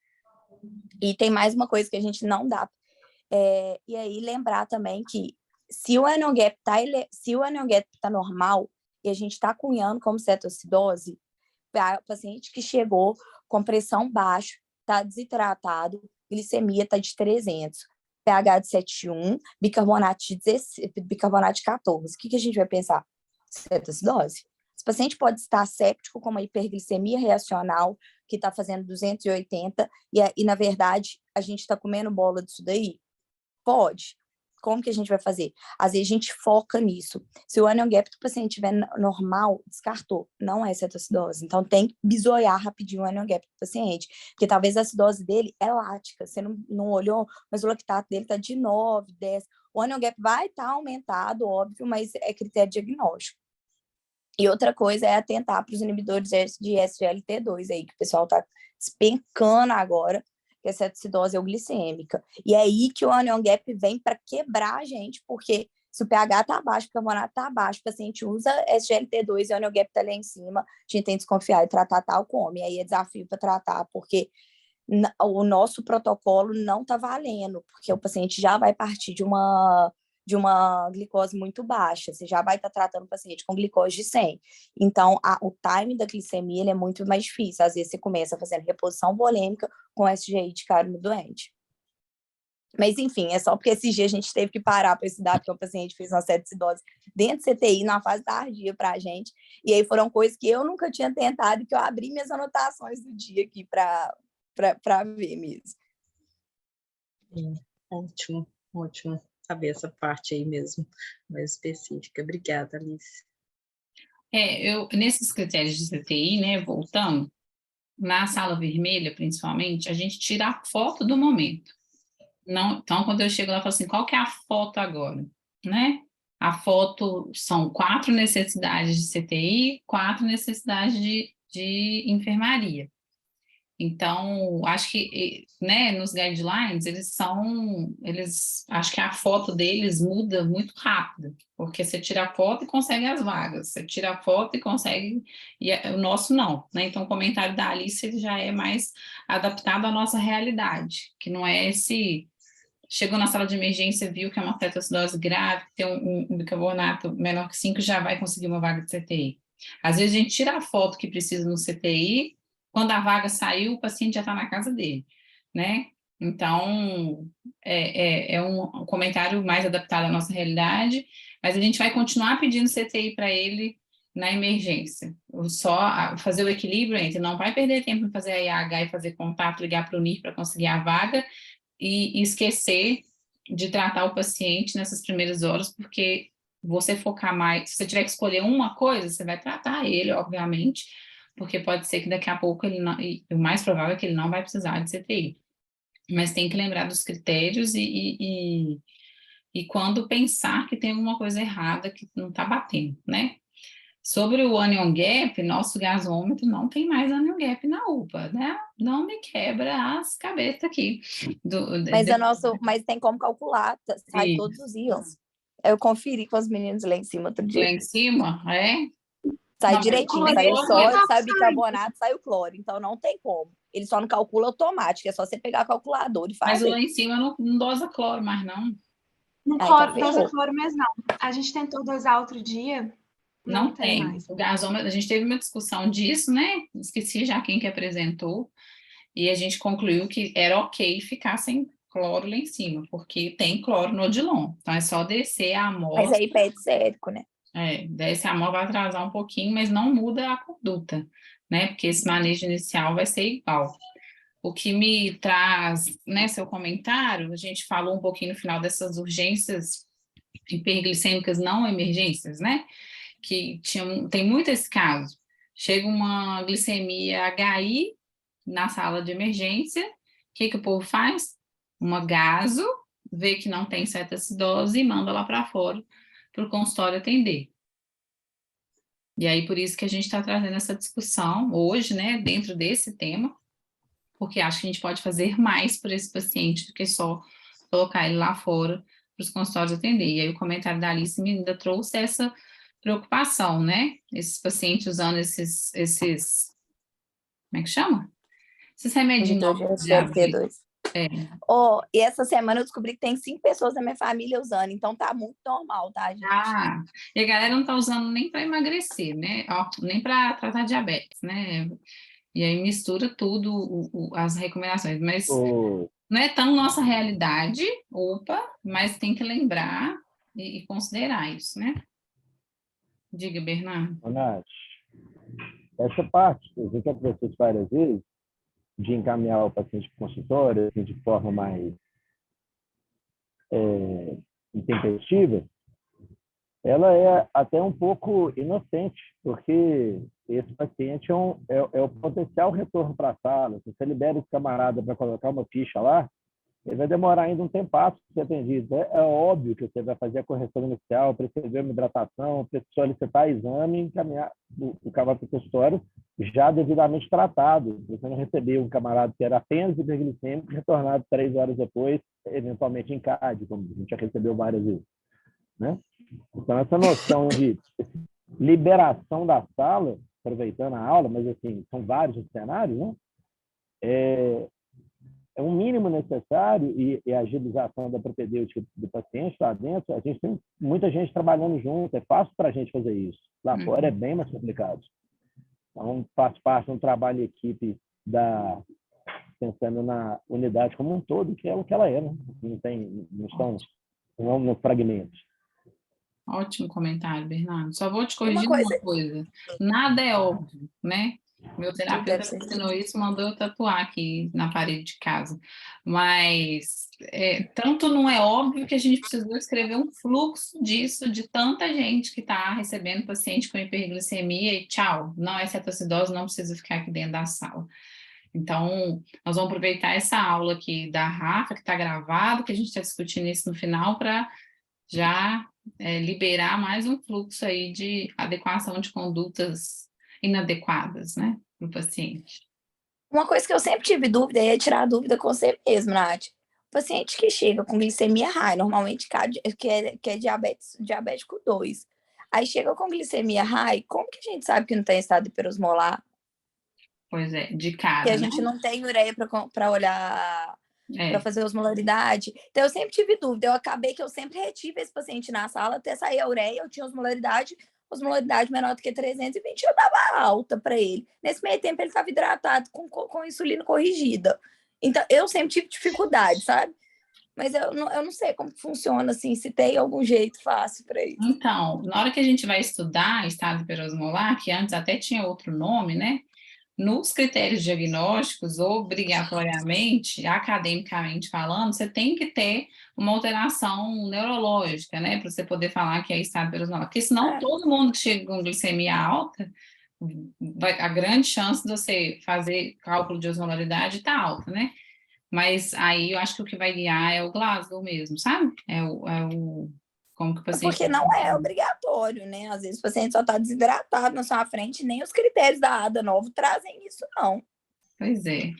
S5: E tem mais uma coisa que a gente não dá. E aí, lembrar também que se o anion gap está normal e a gente está cunhando como cetoacidose, o paciente que chegou com pressão baixa, está desidratado, glicemia está de 300, pH de 7,1, bicarbonato de 14. O que a gente vai pensar? Cetoacidose. Esse paciente pode estar séptico com uma hiperglicemia reacional que está fazendo 280 e, na verdade, a gente está comendo bola disso daí? Pode. Como que a gente vai fazer? Às vezes a gente foca nisso. Se o anion gap do paciente estiver normal, descartou. Não é cetoacidose. Então tem que bisoiar rapidinho o anion gap do paciente. Porque talvez a acidose dele é lática. Você não olhou, mas o lactato dele está de 9, 10. O anion gap vai estar aumentado, óbvio, mas é critério diagnóstico. E outra coisa é atentar para os inibidores de SGLT2 aí, que o pessoal está despencando agora, que a cetoacidose euglicêmica. E é aí que o anion gap vem para quebrar a gente, porque se o pH está abaixo, o carbonato está abaixo, o paciente usa SGLT2 e o anion gap está lá em cima, a gente tem que desconfiar e tratar tal como. E aí é desafio para tratar, porque o nosso protocolo não está valendo, porque o paciente já vai partir de uma glicose muito baixa, você já vai estar tratando o paciente com glicose de 100. Então, o time da glicemia ele é muito mais difícil. Às vezes, você começa fazendo reposição volêmica com SGI de cara no doente. Mas, enfim, é só porque esses dias a gente teve que parar para estudar, porque o paciente fez uma cetoacidose dentro do CTI, numa fase tardia para a gente. E aí foram coisas que eu nunca tinha tentado e que eu abri minhas anotações do dia aqui para ver mesmo.
S2: Ótimo, ótimo saber essa parte aí mesmo, mais específica. Obrigada, Alice.
S1: Nesses critérios de CTI, né, voltando, na sala vermelha, principalmente, a gente tira a foto do momento. Não, então, quando eu chego lá, eu falo assim, qual que é a foto agora? Né? A foto são 4 necessidades de CTI, 4 necessidades de enfermaria. Então, acho que, né, nos guidelines, acho que a foto deles muda muito rápido, porque você tira a foto e consegue as vagas, você tira a foto e consegue, o nosso não, né? Então, o comentário da Alice ele já é mais adaptado à nossa realidade, que não é esse... Chegou na sala de emergência, viu que é uma cetoacidose grave, tem um bicarbonato menor que 5, já vai conseguir uma vaga de CTI. Às vezes a gente tira a foto que precisa no CTI, quando a vaga saiu, o paciente já está na casa dele, né? Então, é um comentário mais adaptado à nossa realidade, mas a gente vai continuar pedindo CTI para ele na emergência. Só fazer o equilíbrio entre não vai perder tempo em fazer a IAH e fazer contato, ligar para o NIR para conseguir a vaga, e esquecer de tratar o paciente nessas primeiras horas, porque você focar mais, se você tiver que escolher uma coisa, você vai tratar ele, obviamente, porque pode ser que daqui a pouco ele não, e o mais provável é que ele não vai precisar de CTI. Mas tem que lembrar dos critérios e quando pensar que tem alguma coisa errada que não está batendo, né? Sobre o anion gap, nosso gasômetro não tem mais anion gap na UPA, né? Não me quebra as cabeças aqui.
S5: Mas tem como calcular, sai todos os íons. Eu conferi com os meninos lá em cima outro dia.
S1: Lá em cima, é?
S5: Sai
S1: Não,
S5: direitinho,
S1: mas
S5: sai o
S1: coloca-
S5: sódio, sai o bicarbonato, sai o cloro. Então não tem como. Ele só não calcula automático, é só você pegar a calculadora e
S1: Mas
S5: fazer.
S1: lá em cima não dosa cloro mais, não.
S6: Não
S5: Então
S6: dosa
S5: ferrou.
S6: cloro mesmo, não. A gente tentou dosar outro dia, não tem mais.
S1: O gasômetro, a gente teve uma discussão disso, né? Esqueci já quem que apresentou, e a gente concluiu que era ok ficar sem cloro lá em cima, porque tem cloro no Odilon. Então é só descer a
S5: Mas
S1: amostra.
S5: aí pede sérico, né?
S1: Desce a amostra vai atrasar um pouquinho, mas não muda a conduta, né? Porque esse manejo inicial vai ser igual. O que me traz, né, seu comentário, a gente falou um pouquinho no final dessas urgências hiperglicêmicas não emergências, né? Que tem muito esse caso. Chega uma glicemia HI na sala de emergência, o que o povo faz? Uma gaso, vê que não tem cetoacidose e manda lá para fora para o consultório atender. E aí, por isso que a gente está trazendo essa discussão hoje, né, dentro desse tema, porque acho que a gente pode fazer mais por esse paciente do que só colocar ele lá fora para os consultórios atender. E aí o comentário da Alice me ainda trouxe essa preocupação, né? Esses pacientes usando esses como é que chama? Esses remedinhos novos de diabetes.
S5: Oh, e essa semana eu descobri que tem 5 pessoas da minha família usando, então tá muito normal, tá, gente?
S1: E a galera não tá usando nem para emagrecer, né? Nem para tratar diabetes, né? E aí mistura tudo, as recomendações, mas não é tão nossa realidade, mas tem que lembrar e considerar isso, né? Diga, Bernardo.
S3: Nath, essa parte, a gente já conversou isso várias vezes, de encaminhar o paciente para o consultório assim, de forma mais intempestiva, ela é até um pouco inocente, porque esse paciente é o potencial retorno para a sala. Se você libera esse camarada para colocar uma ficha lá, ele vai demorar ainda um tempo para ser atendido. É óbvio que você vai fazer a correção inicial, prescrever uma hidratação, solicitar exame e encaminhar o cavalo para o consultório já devidamente tratado. Você não recebeu um camarada que era apenas hiperglicêmico, retornado 3 horas depois, eventualmente em CAD, como a gente já recebeu várias vezes, né? Então, essa noção de liberação da sala, aproveitando a aula, mas assim, são vários os cenários, né? É um mínimo necessário e a agilização da propedêutica do paciente lá dentro, a gente tem muita gente trabalhando junto, é fácil para a gente fazer isso. Lá fora é bem mais complicado. Então, faz parte de um trabalho de equipe pensando na unidade como um todo, que é o que ela é, né? Não no fragmentos.
S1: Ótimo comentário, Bernardo. Só vou te corrigir uma coisa. Nada é óbvio, né? Meu terapeuta ensinou isso, mandou eu tatuar aqui na parede de casa. Mas tanto não é óbvio que a gente precisou escrever um fluxo disso, de tanta gente que está recebendo paciente com hiperglicemia e tchau, não é cetoacidose, não precisa ficar aqui dentro da sala. Então, nós vamos aproveitar essa aula aqui da Rafa, que está gravado, que a gente está discutindo isso no final, para já liberar mais um fluxo aí de adequação de condutas inadequadas, né, para o paciente.
S5: Uma coisa que eu sempre tive dúvida é tirar a dúvida com você mesmo, Nath. O paciente que chega com glicemia high, normalmente que é diabético 2, aí chega com glicemia high, como que a gente sabe que não tem estado hiperosmolar?
S1: Pois é, de
S5: Que a
S1: cara, né?
S5: gente não tem ureia para olhar, para
S1: É,
S5: fazer osmolaridade. Então, eu sempre tive dúvida. Eu acabei que eu sempre retive esse paciente na sala até sair a ureia, eu tinha osmolaridade menor do que 320, eu dava alta para ele. Nesse meio tempo, ele estava hidratado com insulina corrigida. Então, eu sempre tive dificuldade, sabe? Mas eu não sei como funciona, assim, se tem algum jeito fácil para isso.
S1: então, na hora que a gente vai estudar estado hiperosmolar, que antes até tinha outro nome, né? Nos critérios diagnósticos, obrigatoriamente, academicamente falando, você tem que ter uma alteração neurológica, né, para você poder falar que é estado hiperosmolar. Porque senão
S5: É.
S1: todo mundo que chega com glicemia alta, a grande chance de você fazer cálculo de osmolaridade está alta, né? Mas aí eu acho que o que vai guiar é o Glasgow mesmo, sabe? Como que o paciente
S5: Porque
S1: vai
S5: não é
S1: funcionar.
S5: obrigatório, né? Às vezes o paciente só está desidratado na sua frente, nem os critérios da ADA novo trazem isso, não.
S1: Pois é,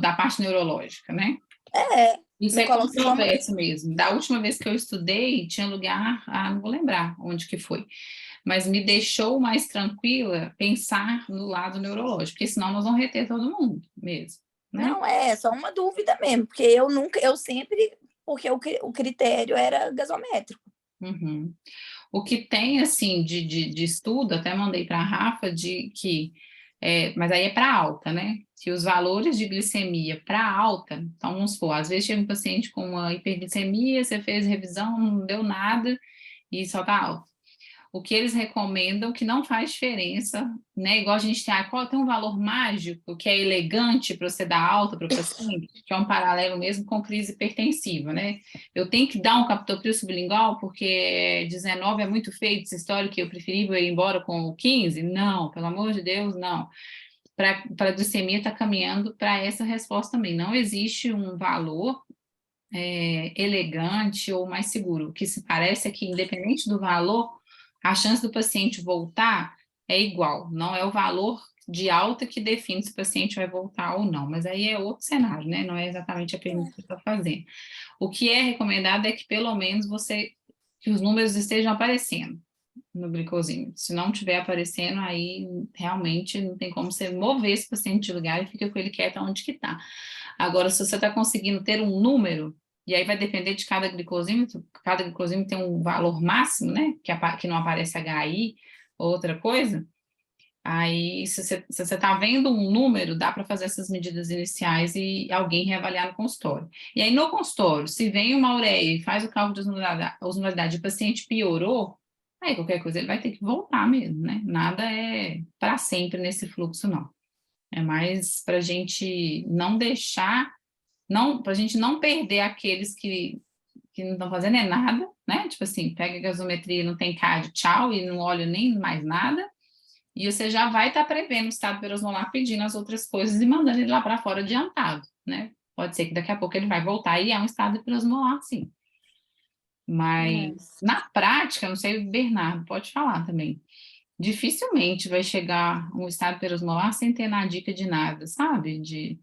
S1: da parte neurológica, né?
S5: É,
S1: Isso
S5: não
S1: é
S5: coloca só uma.
S1: controverso mesmo. Da última vez que eu estudei, tinha lugar, não vou lembrar onde que foi, mas me deixou mais tranquila pensar no lado neurológico, porque senão nós vamos reter todo mundo mesmo, né?
S5: Não é só uma dúvida mesmo, porque eu sempre, porque o critério era gasométrico.
S1: Uhum. O que tem, assim, de estudo, até mandei para a Rafa, de que, mas aí é para alta, né? Que os valores de glicemia para alta, então vamos supor, às vezes chega um paciente com uma hiperglicemia, você fez revisão, não deu nada e só tá alto. O que eles recomendam que não faz diferença, né? Igual a gente tem um valor mágico que é elegante para você dar alta para o paciente, que é um paralelo mesmo com crise hipertensiva, né? Eu tenho que dar um captopril sublingual porque 19 é muito feio essa história que eu preferia ir embora com 15? Não, pelo amor de Deus, não. Para a glicemia está caminhando para essa resposta também. Não existe um valor elegante ou mais seguro. O que se parece é que, independente do valor, a chance do paciente voltar é igual. Não é o valor de alta que define se o paciente vai voltar ou não. Mas aí é outro cenário, né? Não é exatamente a pergunta que eu estou fazendo. O que é recomendado é que, pelo menos, que os números estejam aparecendo no glicosímetro. Se não estiver aparecendo, aí realmente não tem como você mover esse paciente de lugar e fica com ele quieto onde que está. Agora, se você está conseguindo ter um número, e aí vai depender de cada glicosímetro tem um valor máximo, né? Que não aparece HI, outra coisa. Aí, se você está vendo um número, dá para fazer essas medidas iniciais e alguém reavaliar no consultório. E aí, no consultório, se vem uma ureia e faz o cálculo de osmolaridade, e o paciente piorou, aí qualquer coisa ele vai ter que voltar mesmo, né? Nada é para sempre nesse fluxo, não. É mais para a gente não deixar, não, para a gente não perder aqueles que não estão fazendo nada, né? Tipo assim, pega a gasometria, não tem CAD, tchau, e não olha nem mais nada. E você já vai estar prevendo o estado perosmolar, pedindo as outras coisas e mandando ele lá para fora adiantado, né? Pode ser que daqui a pouco ele vai voltar e é um estado perosmolar, sim. Mas na prática, não sei, o Bernardo pode falar também. Dificilmente vai chegar um estado perosmolar sem ter na dica de nada, sabe? De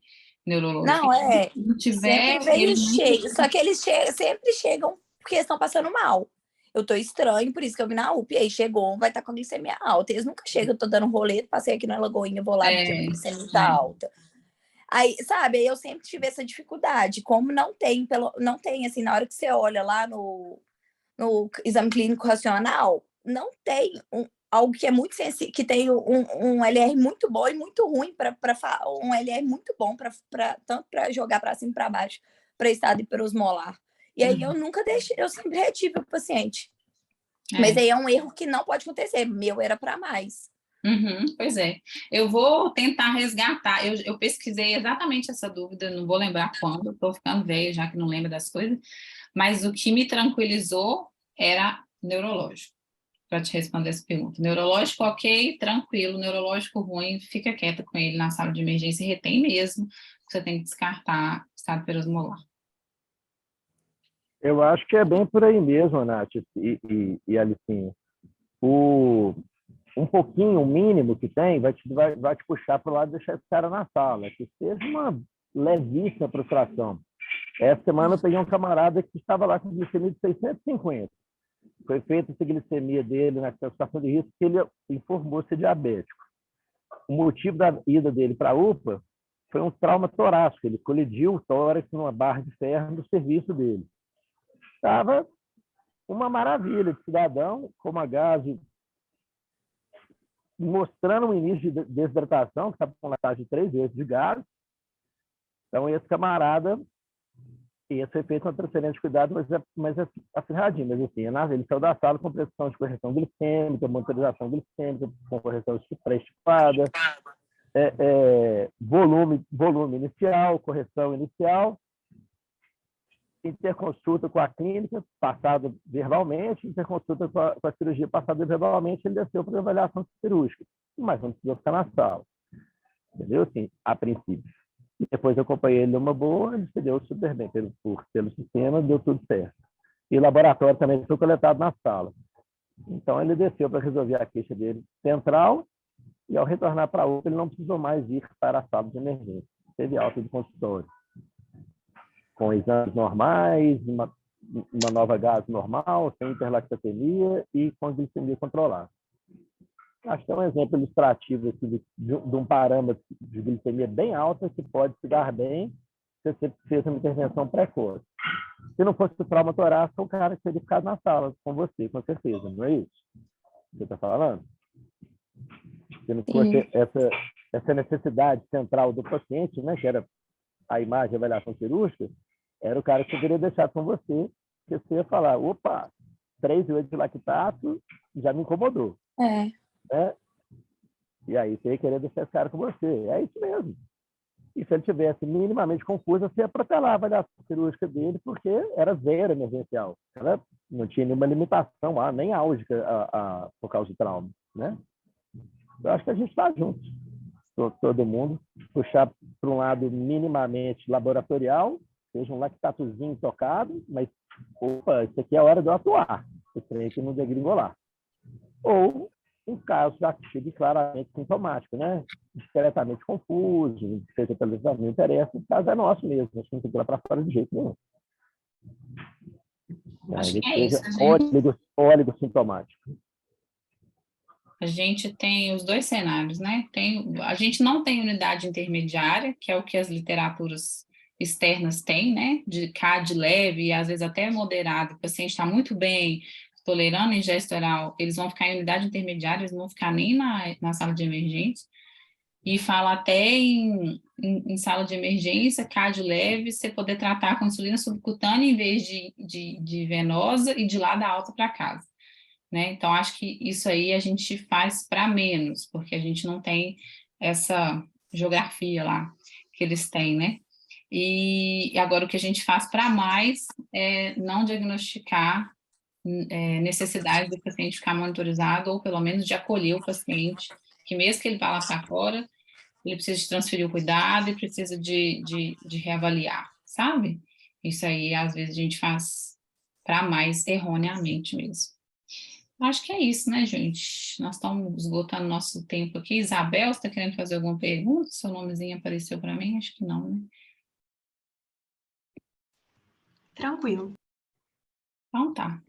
S1: neurológico.
S5: Não, é.
S1: Se não
S5: Sempre
S1: tiver,
S5: veio
S1: ele nem.
S5: cheio. Só que sempre chegam porque estão passando mal. Eu tô estranho, por isso que eu vim na UPA. Aí chegou, vai estar com a glicemia alta. Eles nunca chegam, eu tô dando um rolê, passei aqui na Lagoinha, vou lá porque minha
S1: É,
S5: glicemia tá alta. Aí, sabe, aí eu sempre tive essa dificuldade. Como não tem, assim, na hora que você olha lá no exame clínico racional, não tem algo que é muito sensível, que tem um LR muito bom e muito ruim para um LR muito bom para tanto para jogar para cima e para baixo para estado hiperosmolar. E aí eu nunca deixei, eu sempre retive o paciente. Mas
S1: é.
S5: aí é um erro que não pode acontecer. Meu era para mais.
S1: Pois é. Eu vou tentar resgatar. Eu pesquisei exatamente essa dúvida, não vou lembrar quando, estou ficando velha já que não lembro das coisas, mas o que me tranquilizou era neurológico, para te responder essa pergunta. Neurológico, ok, tranquilo. Neurológico ruim, fica quieta com ele na sala de emergência e retém mesmo, que você tem que descartar estado perosmolar.
S3: Eu acho que é bem por aí mesmo, Nath e Alicinha. O, um pouquinho, o mínimo que tem, vai te puxar para o lado e deixar esse cara na sala. Que seja uma levíssima frustração. Essa semana eu peguei um camarada que estava lá com glicemia de 650. Foi feita essa glicemia dele na classificação de risco, que ele informou ser diabético. O motivo da ida dele para a UPA foi um trauma torácico. Ele colidiu o tórax numa barra de ferro no serviço dele. Estava uma maravilha de cidadão, com uma gase mostrando o início de desidratação, que estava com uma taxa de 3 vezes de gás. Então, esse camarada ia ser feito uma transferência de cuidado, mas é acirradinho. Mas, assim, ele saiu da sala com prescrição de correção glicêmica, monitorização glicêmica, com correção pré-estipada, volume inicial, correção inicial, interconsulta com a clínica, passada verbalmente, interconsulta com a cirurgia passada verbalmente, ele desceu para avaliação cirúrgica, mas não precisou ficar na sala. Entendeu? Assim, a princípio. E depois eu acompanhei ele numa boa, ele se deu super bem pelo sistema, deu tudo certo. E o laboratório também foi coletado na sala. Então, ele desceu para resolver a queixa dele central, e ao retornar para a UPA, ele não precisou mais ir para a sala de emergência. Teve alta de consultório, com exames normais, uma nova gase normal, sem hiperlactatemia e com glicemia controlada. Acho que é um exemplo ilustrativo aqui de um parâmetro de glicemia bem alta que pode se dar bem se você fez uma intervenção precoce. Se não fosse o trauma torácico, o cara teria ficado na sala com você, com certeza, não é isso que você está falando? Se não fosse essa necessidade central do paciente, né, que era a imagem e a avaliação cirúrgica, era o cara que você teria deixado com você, que você ia falar, opa, 3,8 de lactato já me incomodou. Né? E aí você ia querer deixar esse cara com você. É isso mesmo. E se ele tivesse minimamente confuso, você ia protelar a avaliação cirúrgica dele, porque era zero emergencial. Ela não tinha nenhuma limitação, nem álgica por causa do trauma. Né? Eu acho que a gente está junto. Todo mundo. Puxar para um lado minimamente laboratorial, seja um lactatozinho tocado, mas, opa, isso aqui é a hora de eu atuar. Esse trem aqui não degringolar. Ou um caso já que chegue claramente sintomático, né? Discretamente confuso, seja pelo exame, não interessa, o caso é nosso mesmo, a gente não tem que ir lá para fora de jeito nenhum.
S1: Acho que é isso, gente.
S3: Óligo sintomático.
S1: A gente tem os dois cenários, né? A gente não tem unidade intermediária, que é o que as literaturas externas têm, né? De CAD leve e às vezes até moderado. O paciente está muito bem, tolerando ingesta oral, eles vão ficar em unidade intermediária, eles não vão ficar nem na sala de emergência. E fala até em sala de emergência, CAD leve, você poder tratar com insulina subcutânea em vez de venosa e de lá da alta para casa. Né? Então, acho que isso aí a gente faz para menos, porque a gente não tem essa geografia lá que eles têm, né? E agora o que a gente faz para mais é não diagnosticar necessidade do paciente ficar monitorizado, ou pelo menos de acolher o paciente, que mesmo que ele vá lá para fora, ele precisa de transferir o cuidado e precisa de reavaliar, sabe? Isso aí, às vezes, a gente faz para mais erroneamente mesmo. Acho que é isso, né, gente? Nós estamos esgotando nosso tempo aqui. Isabel, você está querendo fazer alguma pergunta? Seu nomezinho apareceu para mim? Acho que não, né?
S6: Tranquilo.
S1: Então tá.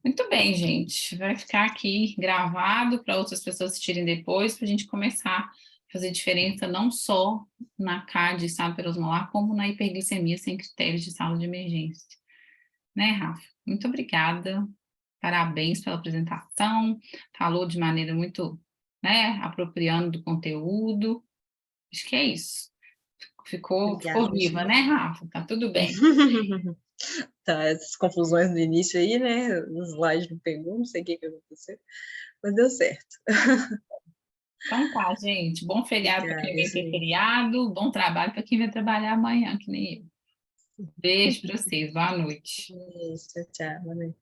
S1: Muito bem, gente. Vai ficar aqui gravado para outras pessoas assistirem depois, para a gente começar a fazer diferença não só na CAD estado perosmolar, como na hiperglicemia sem critérios de sala de emergência. Né, Rafa? Muito obrigada. Parabéns pela apresentação. Falou de maneira muito, né, apropriando do conteúdo. Acho que é isso. Ficou viva, né, Rafa? Tá tudo bem.
S2: Tá, essas confusões no início aí, né? Os slides não pegou, não sei o que aconteceu, mas deu certo.
S1: Então tá, gente. Bom feriado para quem vem ter feriado, bom trabalho para quem vai trabalhar amanhã, que nem eu. Beijo para vocês, boa noite.
S2: Isso, tchau, boa noite.